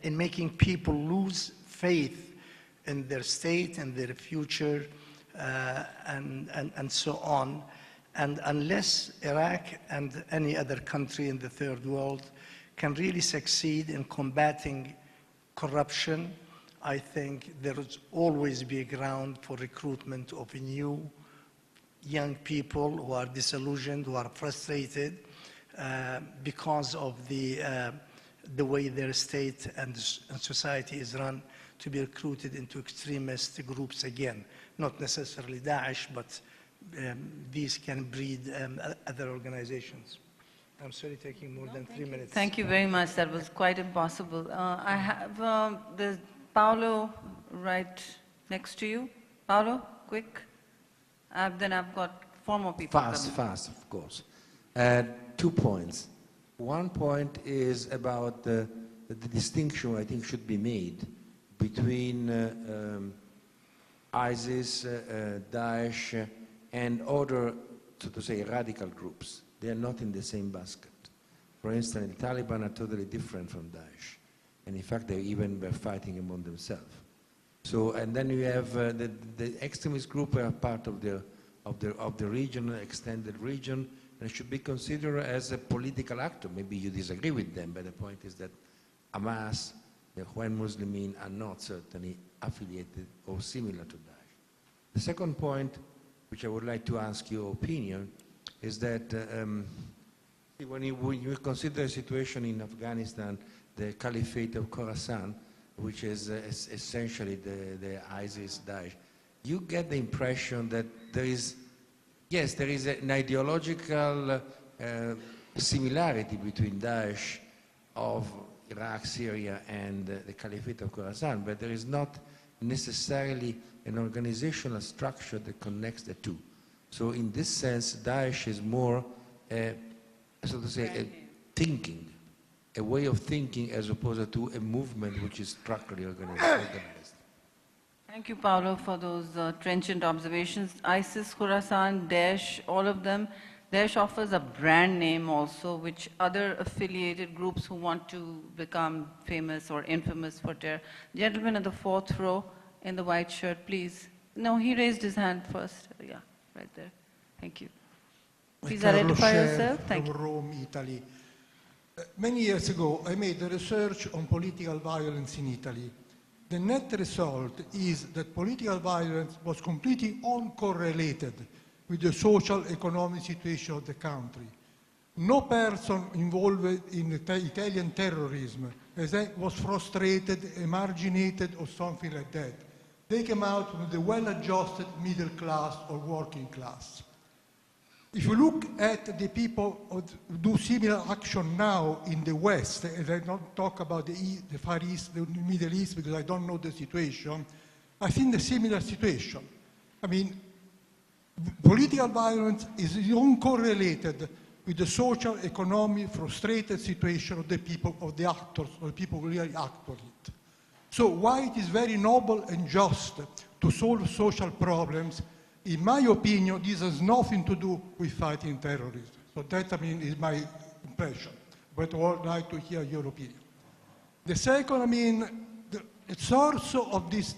making people lose faith in their state and their future and so on. And unless Iraq and any other country in the third world can really succeed in combating corruption, I think there will always be a ground for recruitment of new young people who are disillusioned, who are frustrated because of the way their state and society is run, to be recruited into extremist groups again. Not necessarily Daesh, but these can breed other organizations. I'm sorry, taking more than 3 minutes. Thank you very much. That was quite impossible. I have there's Paolo right next to you. Paolo, quick. Then I've got 4 more people. Fast, of course. 2 points. One point is about the distinction I think should be made between ISIS, Daesh, and other, so to say, radical groups. They are not in the same basket. For instance, the Taliban are totally different from Daesh. And in fact, they even were fighting among themselves. So, and then you have the extremist group are part of the region, extended region, and should be considered as a political actor. Maybe you disagree with them, but the point is that Hamas, the Ikhwan Muslimin, are not certainly affiliated or similar to Daesh. The second point, which I would like to ask your opinion, is that when you consider the situation in Afghanistan, the Caliphate of Khorasan, which is essentially the ISIS, Daesh, you get the impression that there is an ideological similarity between Daesh of Iraq, Syria, and the Caliphate of Khorasan, but there is not necessarily an organizational structure that connects the two. So in this sense, Daesh is more, so to say, a way of thinking as opposed to a movement which is structurally organized. Thank you, Paolo, for those trenchant observations. ISIS, Khorasan, Daesh, all of them. Daesh offers a brand name also, which other affiliated groups who want to become famous or infamous for terror. Gentleman in the 4th row in the white shirt, please. No, he raised his hand first. Yeah, right there. Thank you. Please identify yourself. Thank you. From Rome, Italy. Many years ago, I made a research on political violence in Italy. The net result is that political violence was completely uncorrelated with the social economic situation of the country. No person involved in the Italian terrorism was frustrated, emarginated, or something like that. They came out from the well-adjusted middle class or working class. If you look at the people who do similar action now in the West, and I don't talk about the Far East, the Middle East, because I don't know the situation, I think the similar situation. I mean, political violence is uncorrelated with the social, economic, frustrated situation of the people, of the actors, of the people who really act on it. So why it is very noble and just to solve social problems, in my opinion, this has nothing to do with fighting terrorism. So that, I mean, is my impression, but I would like to hear your opinion. The second, I mean, the source of this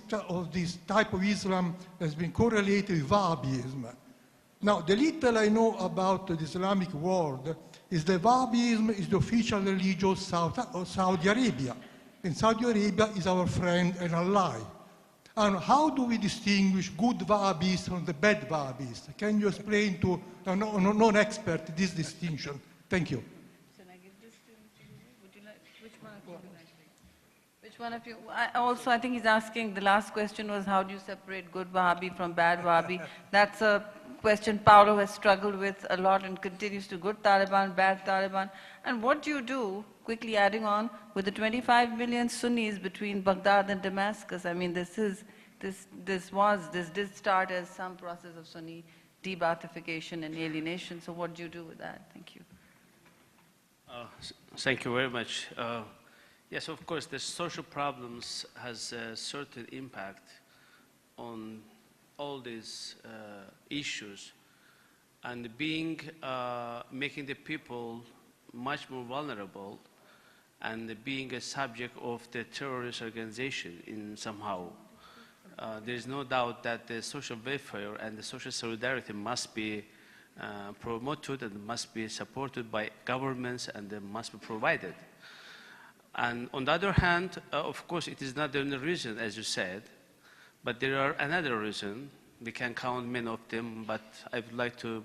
type of Islam has been correlated with Wahhabism. Now, the little I know about the Islamic world is that Wahhabism is the official religion of Saudi Arabia. And Saudi Arabia is our friend and ally. And how do we distinguish good Wahhabis from the bad Wahhabis? Can you explain to a non-expert this distinction? Thank you. Should I give this to you? Would you like, which one of you would like? Which one of you? I think he's asking, the last question was, how do you separate good Wahhabi from bad Wahhabi? That's a question Paolo has struggled with a lot and continues to: good Taliban, bad Taliban. And what do you do, quickly adding on, with the 25 million Sunnis between Baghdad and Damascus? I mean, this did start as some process of Sunni de-Baathification and alienation. So what do you do with that? Thank you. Thank you very much. Yes, of course, the social problems has a certain impact on all these issues, and making the people much more vulnerable and being a subject of the terrorist organization in somehow. There is no doubt that the social welfare and the social solidarity must be promoted and must be supported by governments, and they must be provided. And on the other hand, of course, it is not the only reason, as you said, but there are another reason. We can count many of them, but I would like to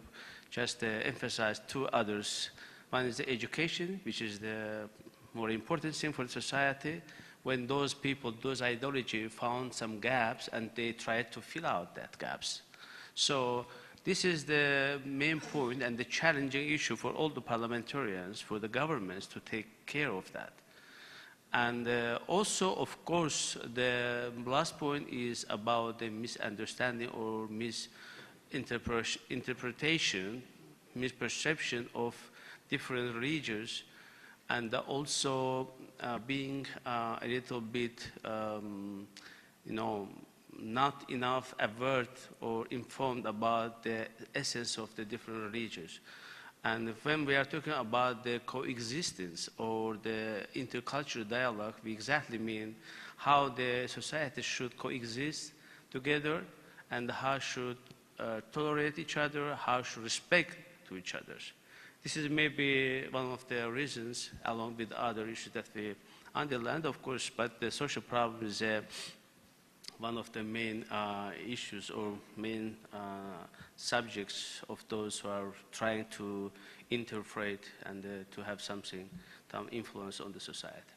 just emphasize two others. One is the education, which is the more important thing for society. When those people, those ideology found some gaps, and they tried to fill out that gaps. So this is the main point and the challenging issue for all the parliamentarians, for the governments to take care of that. And also, of course, the last point is about the misunderstanding or misinterpretation, misperception of different religions, and also being a little bit, not enough aware or informed about the essence of the different religions. And when we are talking about the coexistence or the intercultural dialogue, we exactly mean how the society should coexist together, and how should tolerate each other, how should respect to each other. This is maybe one of the reasons, along with other issues that we underline, of course, but the social problem is one of the main issues or main subjects of those who are trying to interpret and to have some influence on the society.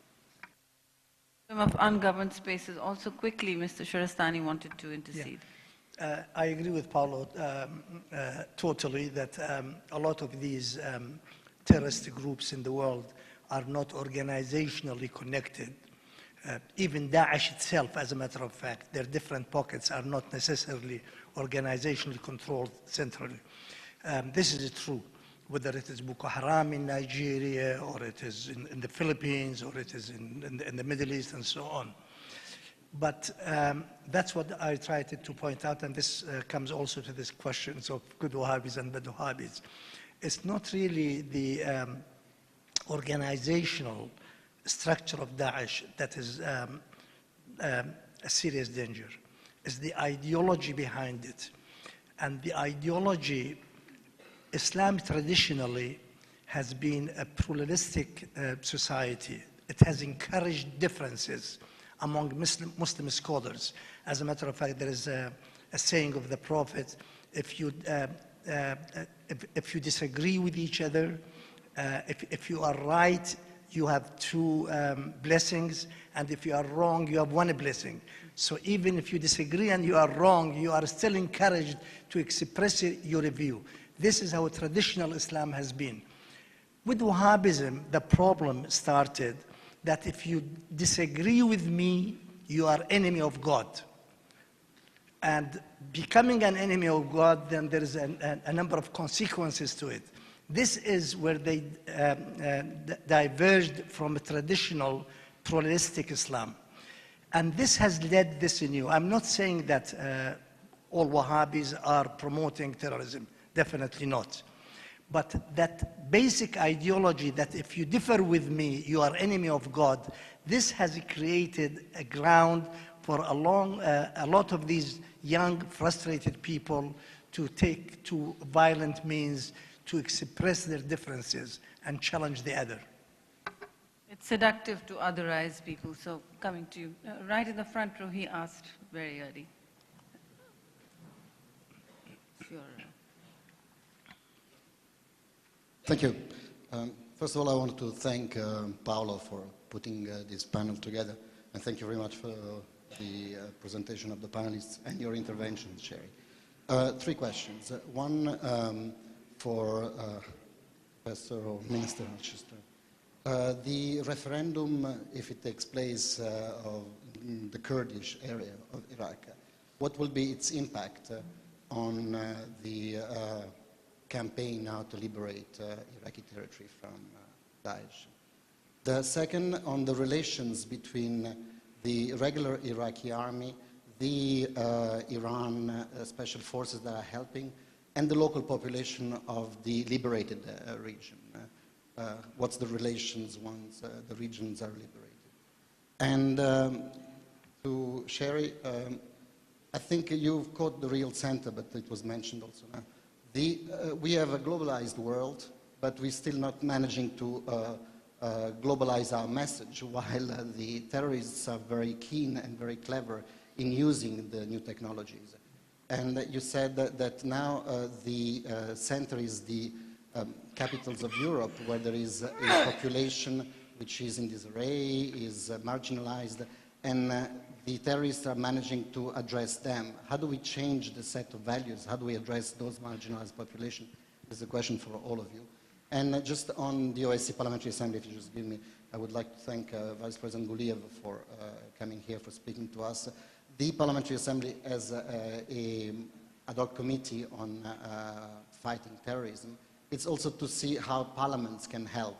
Of ungoverned spaces, also quickly, Mr. Shahristani wanted to intercede. Yeah. I agree with Paolo totally that a lot of these terrorist groups in the world are not organizationally connected. Even Daesh itself, as a matter of fact, their different pockets are not necessarily organizationally controlled centrally. This is true, whether it is Boko Haram in Nigeria, or it is in the Philippines, or it is in the Middle East, and so on. But that's what I tried to point out, and this comes also to this questions of good Wahhabis and bad Wahhabis. It's not really the organizational structure of Daesh that is a serious danger. It's the ideology behind it. And the ideology, Islam traditionally has been a pluralistic society. It has encouraged differences among Muslim scholars. As a matter of fact, there is a saying of the Prophet, if you if you disagree with each other, if you are right, you have two blessings, and if you are wrong, you have one blessing. So even if you disagree and you are wrong, you are still encouraged to express your view. This is how traditional Islam has been. With Wahhabism, the problem started that if you disagree with me, you are enemy of God. And becoming an enemy of God, then there is a number of consequences to it. This is where they diverged from a traditional pluralistic Islam. And this has led this new. I'm not saying that all Wahhabis are promoting terrorism, definitely not. But that basic ideology that if you differ with me, you are enemy of God, this has created a ground for a lot of these young, frustrated people to take to violent means to express their differences and challenge the other. It's seductive to otherize people. So coming to you, right in the front row, he asked very early. Thank you. First of all, I wanted to thank Paolo for putting this panel together, and thank you very much for the presentation of the panelists and your interventions, Sherry. Three questions. One for Professor or Minister Al-Shahristani. The referendum, if it takes place of the Kurdish area of Iraq, what will be its impact on the campaign now to liberate Iraqi territory from Daesh? The second, on the relations between the regular Iraqi army, the Iran special forces that are helping, and the local population of the liberated region. What's the relations once the regions are liberated? And to Sherry, I think you've caught the real center, but it was mentioned also now. We have a globalized world, but we're still not managing to globalize our message, while the terrorists are very keen and very clever in using the new technologies. And you said that now the center is the capitals of Europe, where there is a population which is in disarray, is marginalized, and the terrorists are managing to address them. How do we change the set of values? How do we address those marginalized populations? This is a question for all of you. And just on the OSCE Parliamentary Assembly, if you just give me, I would like to thank Vice President Guliyev for coming here, for speaking to us. The Parliamentary Assembly has an ad hoc committee on fighting terrorism. It's also to see how parliaments can help.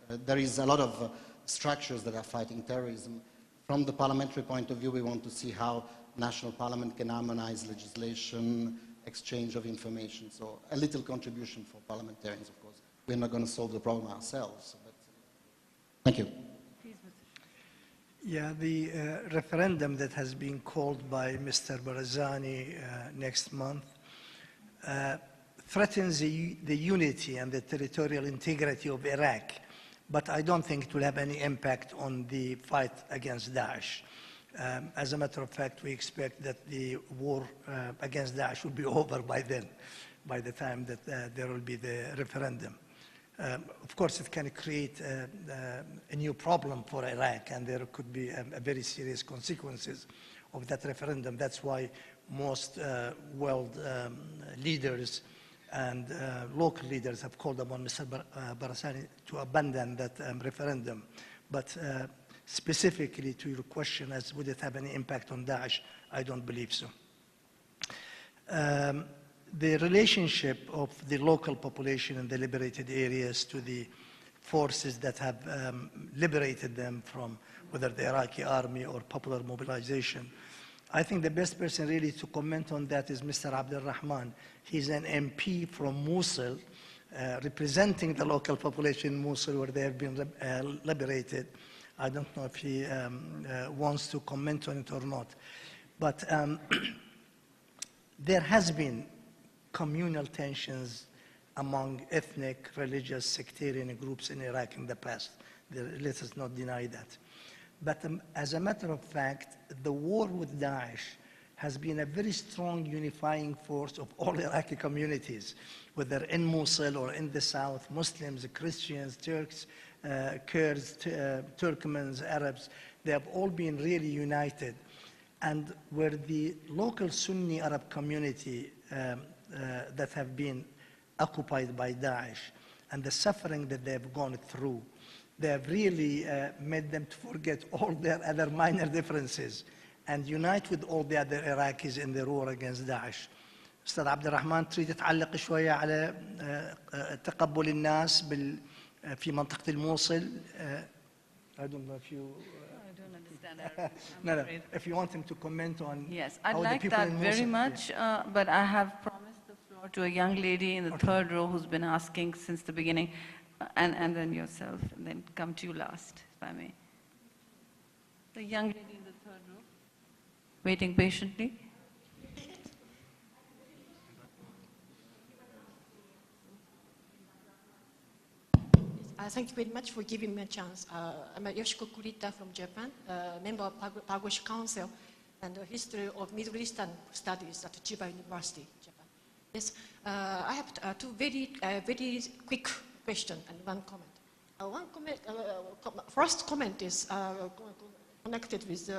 There is a lot of structures that are fighting terrorism. From the parliamentary point of view, we want to see how national parliament can harmonize legislation, exchange of information. So a little contribution for parliamentarians, of course. We're not going to solve the problem ourselves. But thank you. Yeah, the referendum that has been called by Mr. Barzani next month threatens the unity and the territorial integrity of Iraq, but I don't think it will have any impact on the fight against Daesh. As a matter of fact, we expect that the war against Daesh will be over by then, by the time that there will be the referendum. Of course, it can create a new problem for Iraq, and there could be a very serious consequences of that referendum. That's why most world leaders and local leaders have called upon Mr. Barzani to abandon that referendum. But specifically to your question, as would it have any impact on Daesh, I don't believe so. The relationship of the local population in the liberated areas to the forces that have liberated them from whether the Iraqi army or popular mobilization, I think the best person really to comment on that is Mr. Abdul Rehman. He's an MP from Mosul, representing the local population in Mosul where they have been liberated. I don't know if he wants to comment on it or not. But there has been communal tensions among ethnic, religious, sectarian groups in Iraq in the past. Let us not deny that. But as a matter of fact, the war with Daesh has been a very strong unifying force of all Iraqi communities, whether in Mosul or in the south, Muslims, Christians, Turks, Kurds, Turkmens, Arabs, they have all been really united. And where the local Sunni Arab community that have been occupied by Daesh and the suffering that they have gone through, they have really made them to forget all their other minor differences and unite with all the other Iraqis in the war against Daesh. أستاذ عبد الرحمن تريد تعلق شوية على تقبل الناس في منطقة الموصل. I don't know if you... I don't understand Arabic. No. If you want him to comment on... Yes, I'd how the like people that in very Mosul- much, but I have promised the floor to a young lady in the third row who's been asking since the beginning, and then yourself, and then come to you last, if I may. The young lady in the third row, waiting patiently. Thank you very much for giving me a chance. I'm Yoshiko Kurita from Japan, member of Pugwash Council and the History of Middle Eastern Studies at Chiba University, Japan. Yes, I have two very quick questions and one comment. First comment is connected with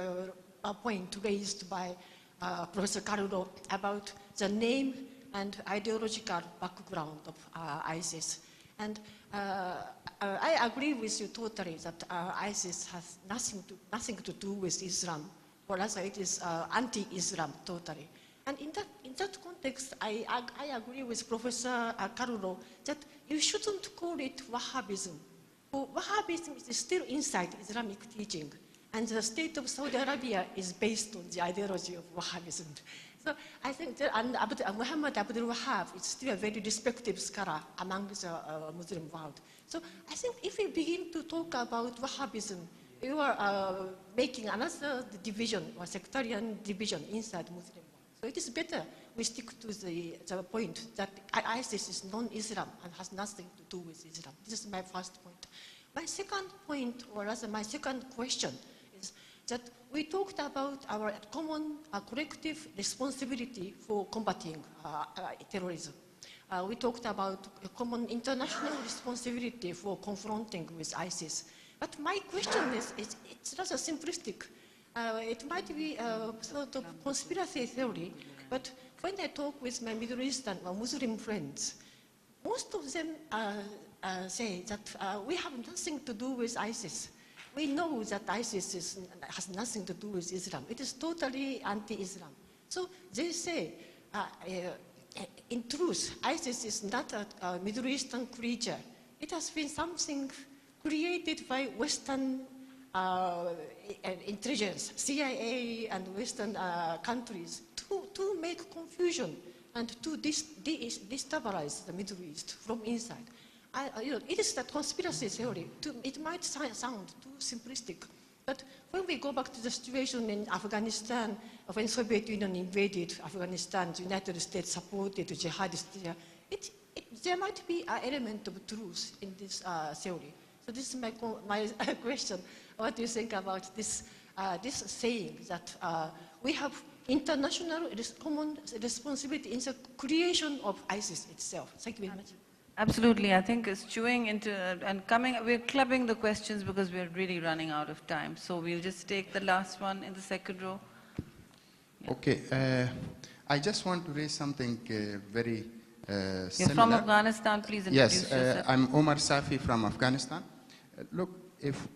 a point raised by Professor Carlo about the name and ideological background of ISIS. And I agree with you totally that ISIS has nothing to do with Islam, or rather it is anti-Islam totally. And in that context, I agree with Professor Carlo that you shouldn't call it Wahhabism. For Wahhabism is still inside Islamic teaching, and the state of Saudi Arabia is based on the ideology of Wahhabism. So I think that Muhammad Abdul Wahhab is still a very respected scholar among the Muslim world. So I think if we begin to talk about Wahhabism, you are making another division or sectarian division inside Muslim world. So it is better we stick to the point that ISIS is non-Islam and has nothing to do with Islam. This is my first point. My second point, or rather my second question, is that we talked about our common collective responsibility for combating terrorism. We talked about a common international responsibility for confronting with ISIS. But my question is it's rather simplistic. It might be a sort of conspiracy theory, but when I talk with my Middle Eastern or Muslim friends, most of them say that we have nothing to do with ISIS. We know that ISIS has nothing to do with Islam. It is totally anti-Islam. So they say, in truth, ISIS is not a Middle Eastern creature. It has been something created by Western intelligence, CIA and Western countries, to make confusion and to destabilize the Middle East from inside. It is that conspiracy theory. It might sound too simplistic, but when we go back to the situation in Afghanistan, when Soviet Union invaded Afghanistan, the United States supported jihadists there, there might be an element of truth in this theory. So this is my question. What do you think about this saying that we have international common responsibility in the creation of ISIS itself? Thank you very much. Absolutely, I think it's chewing into and coming. We're clubbing the questions because we're really running out of time. So we'll just take the last one in the second row. Yeah. Okay, I just want to raise something very You're similar. from Afghanistan, please introduce Yes, yourself. I'm Omar Safi from Afghanistan. Look, if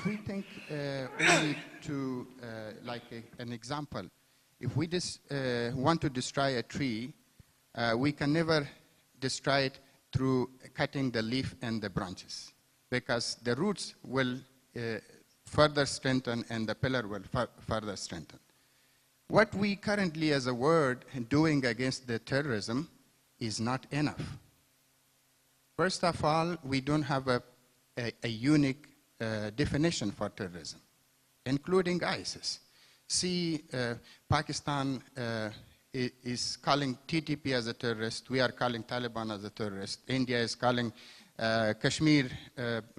we think only to an example, if we want to destroy a tree, we can never destroy it through cutting the leaf and the branches, because the roots will further strengthen and the pillar will further strengthen. What we currently as a world doing against the terrorism is not enough. First of all, we don't have a unique definition for terrorism, including ISIS. See, Pakistan is calling TTP as a terrorist. We are calling Taliban as a terrorist. India is calling Kashmir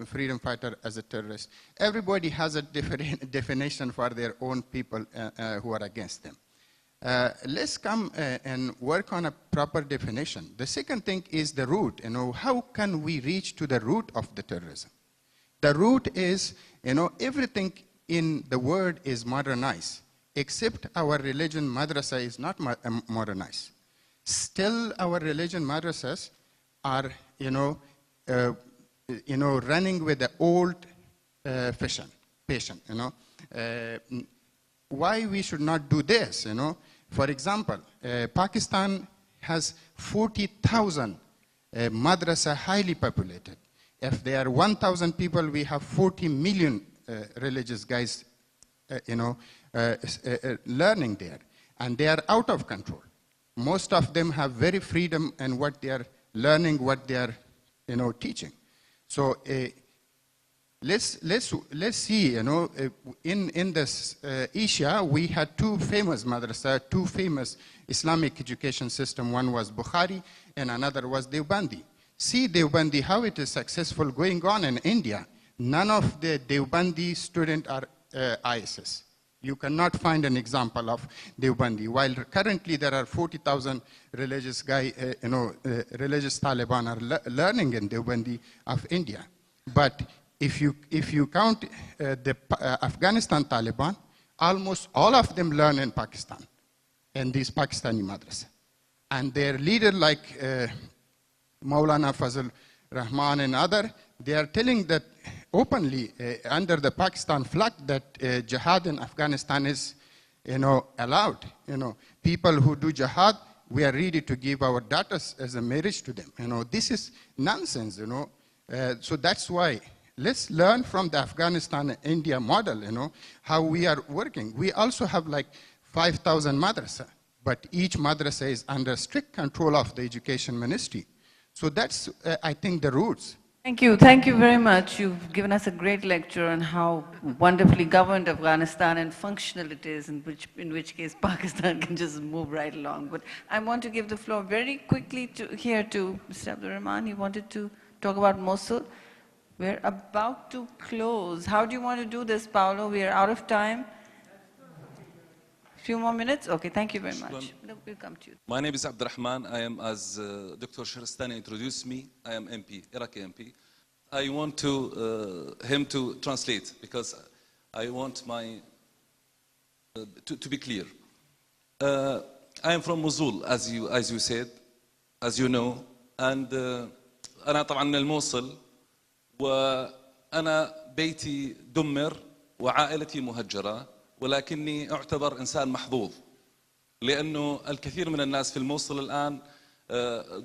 freedom fighter as a terrorist. Everybody has a different definition for their own people who are against them. Let's come and work on a proper definition. The second thing is the root. How can we reach to the root of the terrorism? The root is, everything in the world is modernized, except our religion madrasa is not modernized. Still, our religion madrasas are, running with the old fashion. Why we should not do this? For example, Pakistan has 40,000 madrasa highly populated. If there are 1,000 people, we have 40 million religious guys, learning there, and they are out of control. Most of them have very freedom in what they are learning, what they are, teaching. So let's see, in this Asia, we had two famous madrasa, two famous Islamic education system. One was Bukhari, and another was Deobandi. See Deobandi, how it is successful going on in India. None of the Deobandi students are ISIS. You cannot find an example of Deobandi. While currently there are 40,000 religious religious Taliban are learning in Deobandi of India. But if you count the Afghanistan Taliban, almost all of them learn in Pakistan, in these Pakistani madrasa. And their leader, like Maulana Fazl Rehman and other, they are telling that openly under the Pakistan flag that jihad in Afghanistan is, allowed. People who do jihad, we are ready to give our daughters as a marriage to them. This is nonsense. So that's why let's learn from the Afghanistan-India model. How we are working. We also have like 5,000 madrasa, but each madrasa is under strict control of the education ministry. So that's, I think, the roots. Thank you. Thank you very much. You've given us a great lecture on how wonderfully governed Afghanistan and functional it is, in which case Pakistan can just move right along. But I want to give the floor very quickly to Mr. Abdul Rahman. You wanted to talk about Mosul. We're about to close. How do you want to do this, Paolo? We are out of time. Few more minutes? Okay, thank you very much. We'll come to you. My name is Abdul Rahman. I am, as Dr. Shahristani introduced me, I am MP, Iraqi MP. I want him to translate because I want to be clear. I am from Mosul, as you said, as you know, and أنا طبعا من الموصل وأنا بيتي دمر وعائلتي مهجرة. ولكني أعتبر إنسان محظوظ لأنه الكثير من الناس في الموصل الآن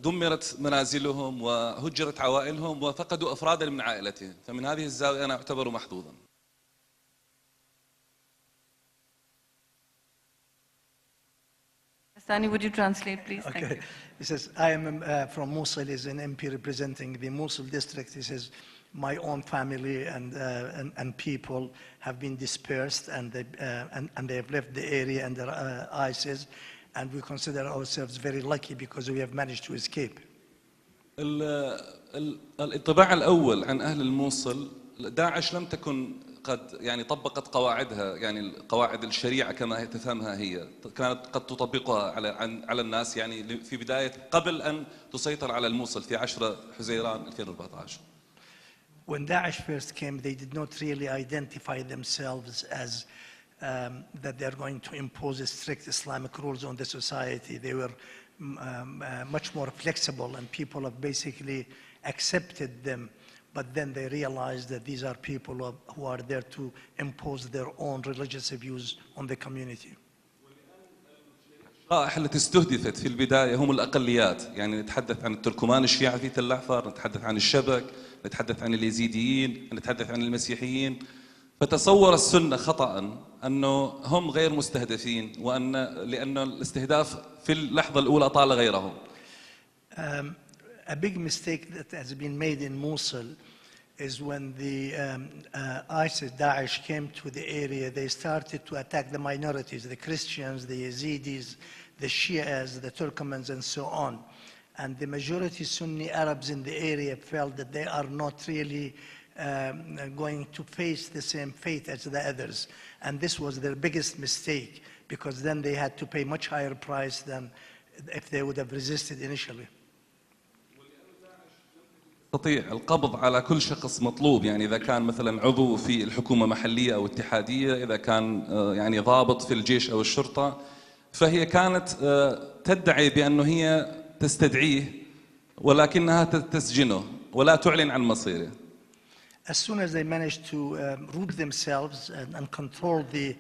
دمرت منازلهم وهجرت عوائلهم وفقدوا أفرادا من عائلتهم فمن هذه الزاوية أنا أعتبر محظوظا. Astani, would you translate, please? Okay. Thank you. He says, I am from Mosul, is an MP representing the Mosul district. He says, my own family and people have been dispersed and they have left the area under ISIS, and we consider ourselves very lucky because we have managed to escape. الانطباع الأول عن أهل الموصل داعش لم تكن قد طبقت قواعدها قواعد الشريعة كما تفهمها هي كانت قد تطبقها على الناس في بداية قبل أن تسيطر على الموصل في 10 حزيران 2014. When Daesh first came, they did not really identify themselves as that they're going to impose strict Islamic rules on the society. They were much more flexible, and people have basically accepted them. But then they realized that these are people who are there to impose their own religious views on the community. التي استهدفت في البداية هم الأقليات نتحدث عن التركمان الشيعة في تل أحفر نتحدث عن الشبك نتحدث عن اليزيديين نتحدث عن المسيحيين فتصور السنة خطأ أنه هم غير مستهدفين لأن الاستهداف في اللحظة الأولى طال غيرهم. A big mistake that has been made in Mosul is when the ISIS, Daesh came to the area, they started to attack the minorities, the Christians, the Yazidis, the Shias, the Turkmens, and so on. And the majority Sunni Arabs in the area felt that they are not really going to face the same fate as the others. And this was their biggest mistake, because then they had to pay much higher price than if they would have resisted initially. تستطيع القبض على كل شخص مطلوب، يعني إذا كان مثلا عضو في الحكومة محلية أو اتحادية، إذا كان يعني ضابط في الجيش أو الشرطة، فهي كانت تدعي بأنه هي تستدعيه ولكنها تسجنه ولا تعلن عن مصيره. As soon as they managed to root themselves and control the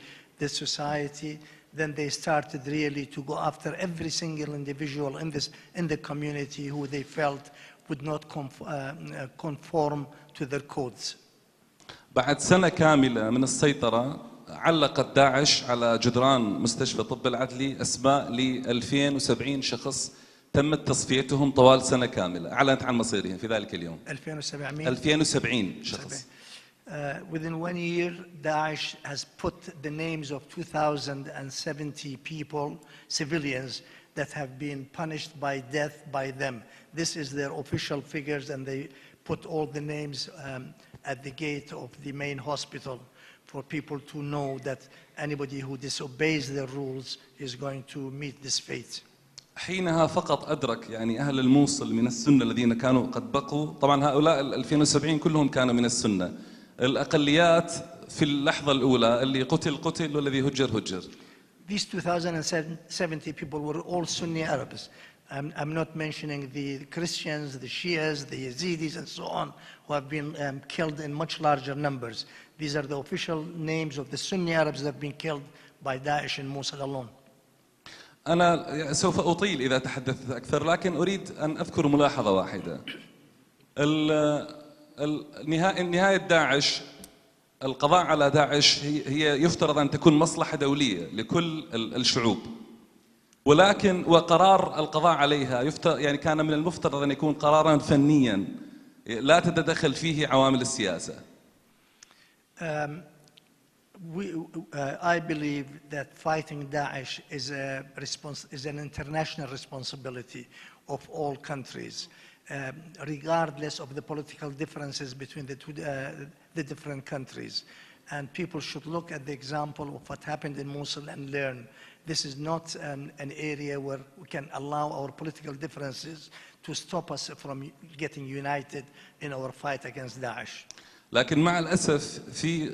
society, then they started really to go after every single individual in the community who they felt would not conform to their codes. بعد سنة كاملة من السيطرة علقت داعش على جدران مستشفى طب العدلي أسماء ل 2070 شخص تمت تصفيتهم طوال سنة كاملة، أعلنت عن مصيرهم في ذلك اليوم. 2070 شخص. Within 1 year, Daesh has put the names of 2,070 people, civilians, that have been punished by death by them. This is their official figures, and they put all the names at the gate of the main hospital for people to know that anybody who disobeys the rules is going to meet this fate. حينها فقط أدرك يعني أهل الموصل من السنة الذين كانوا قد بقوا، طبعا هؤلاء 2070 كلهم كانوا من السنة، الأقليات في اللحظة الأولى اللي قتل والذي هجر. These 2,070 people were all Sunni Arabs. I'm not mentioning the Christians, the Shias, the Yazidis, and so on, who have been killed in much larger numbers. These are the official names of the Sunni Arabs that have been killed by Daesh in Mosul alone. أنا سوف أطيل إذا تحدثت أكثر، لكن أريد أن أذكر ملاحظة واحدة. نهاية داعش، القضاء على داعش هي يفترض أن تكون مصلحة دولية لكل الشعوب، ولكن وقرار القضاء عليها يعني كان من المفترض أن يكون قرارا فنيا لا تتدخل فيه عوامل السياسة. I believe that fighting Daesh is an international responsibility of all countries, regardless of the political differences between the different countries. And people should look at the example of what happened in Mosul and learn. This is not an area where we can allow our political differences to stop us from getting united in our fight against Daesh. لكن مع الأسف في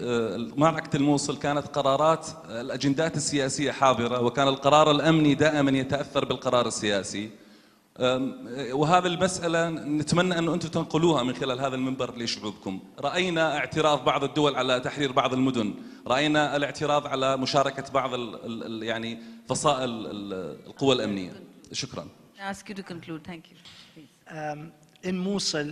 معركة الموصل كانت قرارات الأجندات السياسية حاضرة، وكان القرار الأمني دائما يتأثر بالقرار السياسي، وهذه المسألة نتمنى أن أنتم تنقلوها من خلال هذا المنبر لشعوبكم. رأينا اعتراض بعض الدول على تحرير بعض المدن، رأينا الاعتراض على مشاركة بعض يعني فصائل القوى الأمنية. شكرا. I ask you to conclude. Thank you. Please. In Mosul,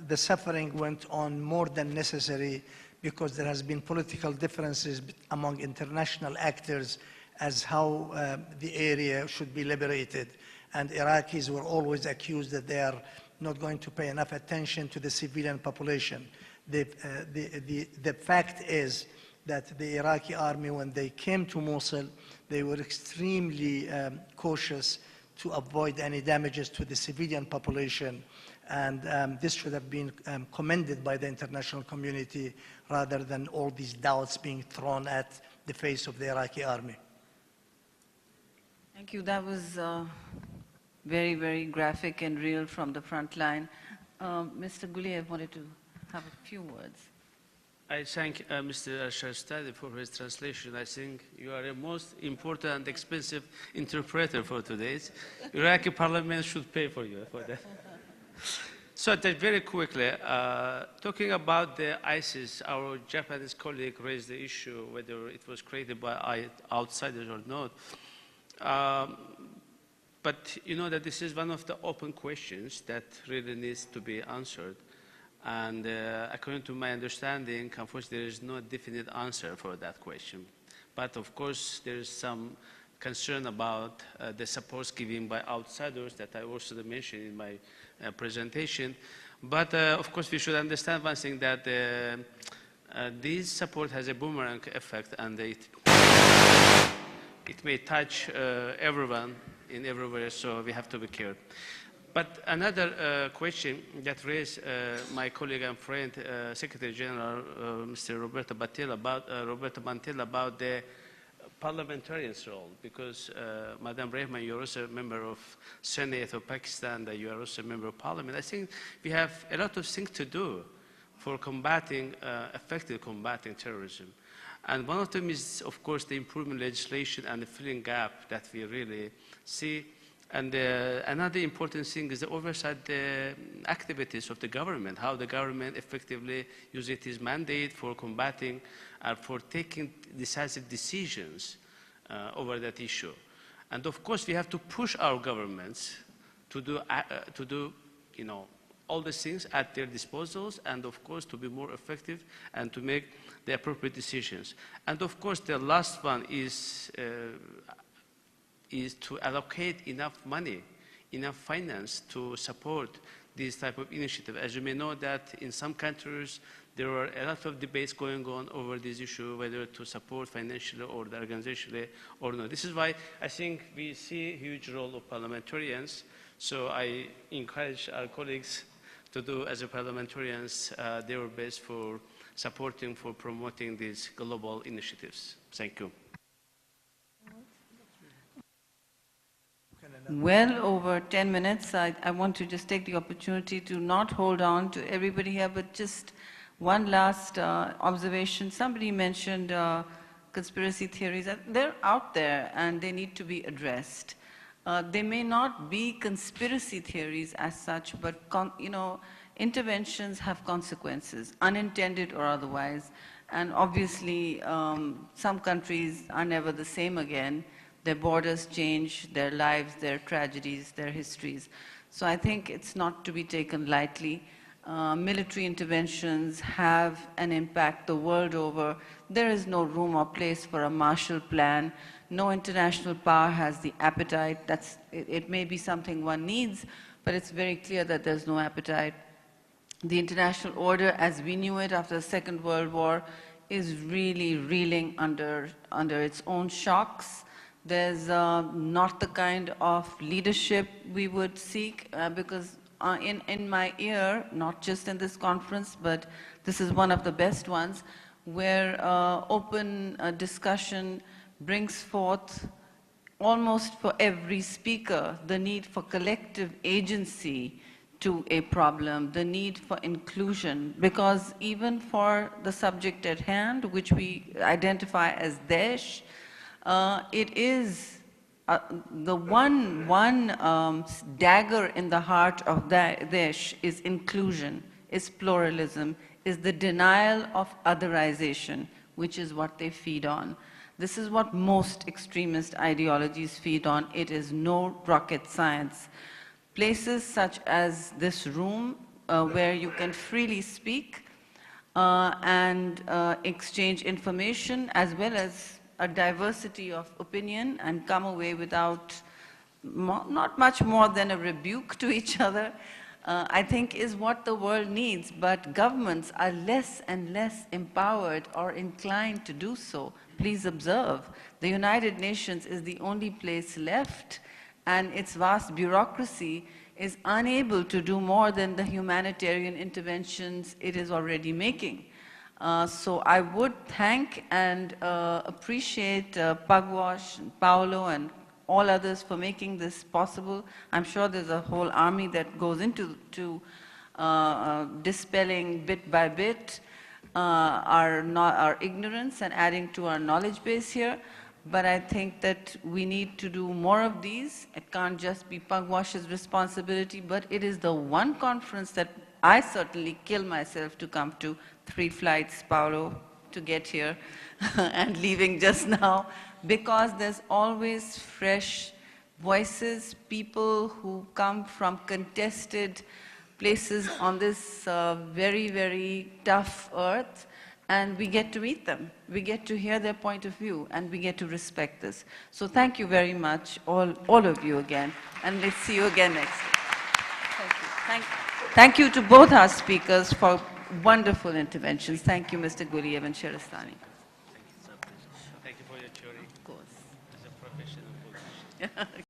the suffering went on more than necessary because there has been political differences among international actors as how the area should be liberated. And Iraqis were always accused that they are not going to pay enough attention to the civilian population. The fact is that the Iraqi army, when they came to Mosul, they were extremely cautious to avoid any damages to the civilian population. And this should have been commended by the international community rather than all these doubts being thrown at the face of the Iraqi army. Thank you. That was very, very graphic and real from the front line. Mr. Guliyev wanted to have a few words. I thank Mr. Al-Shahristani for his translation. I think you are the most important and expensive interpreter for today's. Iraqi parliament should pay for you for that. So very quickly, talking about the ISIS, our Japanese colleague raised the issue whether it was created by outsiders or not. But you know that this is one of the open questions that really needs to be answered. And according to my understanding, unfortunately, there is no definite answer for that question. But of course, there is some concern about the support given by outsiders that I also mentioned in my presentation. But of course, we should understand one thing, that this support has a boomerang effect, and it may touch everyone in everywhere, so we have to be careful. But another question that raised my colleague and friend, Secretary General, Mr. Roberto Mantilla, about the parliamentarians' role, because Madam Rehman, you're also a member of Senate of Pakistan, that you are also a member of Parliament. I think we have a lot of things to do for combating, effectively combating terrorism. And one of them is, of course, the improvement legislation and the filling gap that we really see. And another important thing is the oversight the activities of the government, how the government effectively uses its mandate for combating and for taking decisive decisions over that issue. And of course, we have to push our governments to do all the things at their disposals, and of course, to be more effective and to make the appropriate decisions. And of course, the last one is to allocate enough money, enough finance to support this type of initiative. As you may know that in some countries, there are a lot of debates going on over this issue, whether to support financially or organizationally or not. This is why I think we see a huge role of parliamentarians. So I encourage our colleagues to do, as a parliamentarians, their best for supporting, for promoting these global initiatives. Thank you. Well over 10 minutes. I want to just take the opportunity to not hold on to everybody here, but just one last observation. Somebody mentioned conspiracy theories. They're out there and they need to be addressed. They may not be conspiracy theories as such, but interventions have consequences, unintended or otherwise. And obviously, some countries are never the same again. Their borders change, their lives, their tragedies, their histories. So I think it's not to be taken lightly. Military interventions have an impact the world over. There is no room or place for a Marshall Plan. No international power has the appetite. It may be something one needs, but it's very clear that there's no appetite. The international order, as we knew it after the Second World War, is really reeling under its own shocks. There's not the kind of leadership we would seek because in my ear, not just in this conference, but this is one of the best ones, where open discussion brings forth almost for every speaker the need for collective agency to a problem, the need for inclusion, because even for the subject at hand, which we identify as Daesh, it is the one dagger in the heart of Daesh is inclusion, is pluralism, is the denial of otherization, which is what they feed on. This is what most extremist ideologies feed on. It is no rocket science. Places such as this room, where you can freely speak and exchange information, as well as a diversity of opinion, and come away without not much more than a rebuke to each other, I think is what the world needs. But governments are less and less empowered or inclined to do so. Please observe, the United Nations is the only place left, and its vast bureaucracy is unable to do more than the humanitarian interventions it is already making. So I would thank and appreciate Pugwash, and Paolo, and all others for making this possible. I'm sure there's a whole army that goes into dispelling bit by bit our ignorance and adding to our knowledge base here. But I think that we need to do more of these. It can't just be Pugwash's responsibility, but it is the one conference that I certainly kill myself to come to. 3 flights, Paolo, to get here and leaving just now, because there's always fresh voices, people who come from contested places on this very, very tough earth, and we get to meet them. We get to hear their point of view, and we get to respect this. So thank you very much, all of you again, and let's see you again next week. Thank you. Thank you to both our speakers for wonderful interventions. Thank you, Mr. Guliyev and Shahristani. Thank you for your theory. Of course. As a professional politician.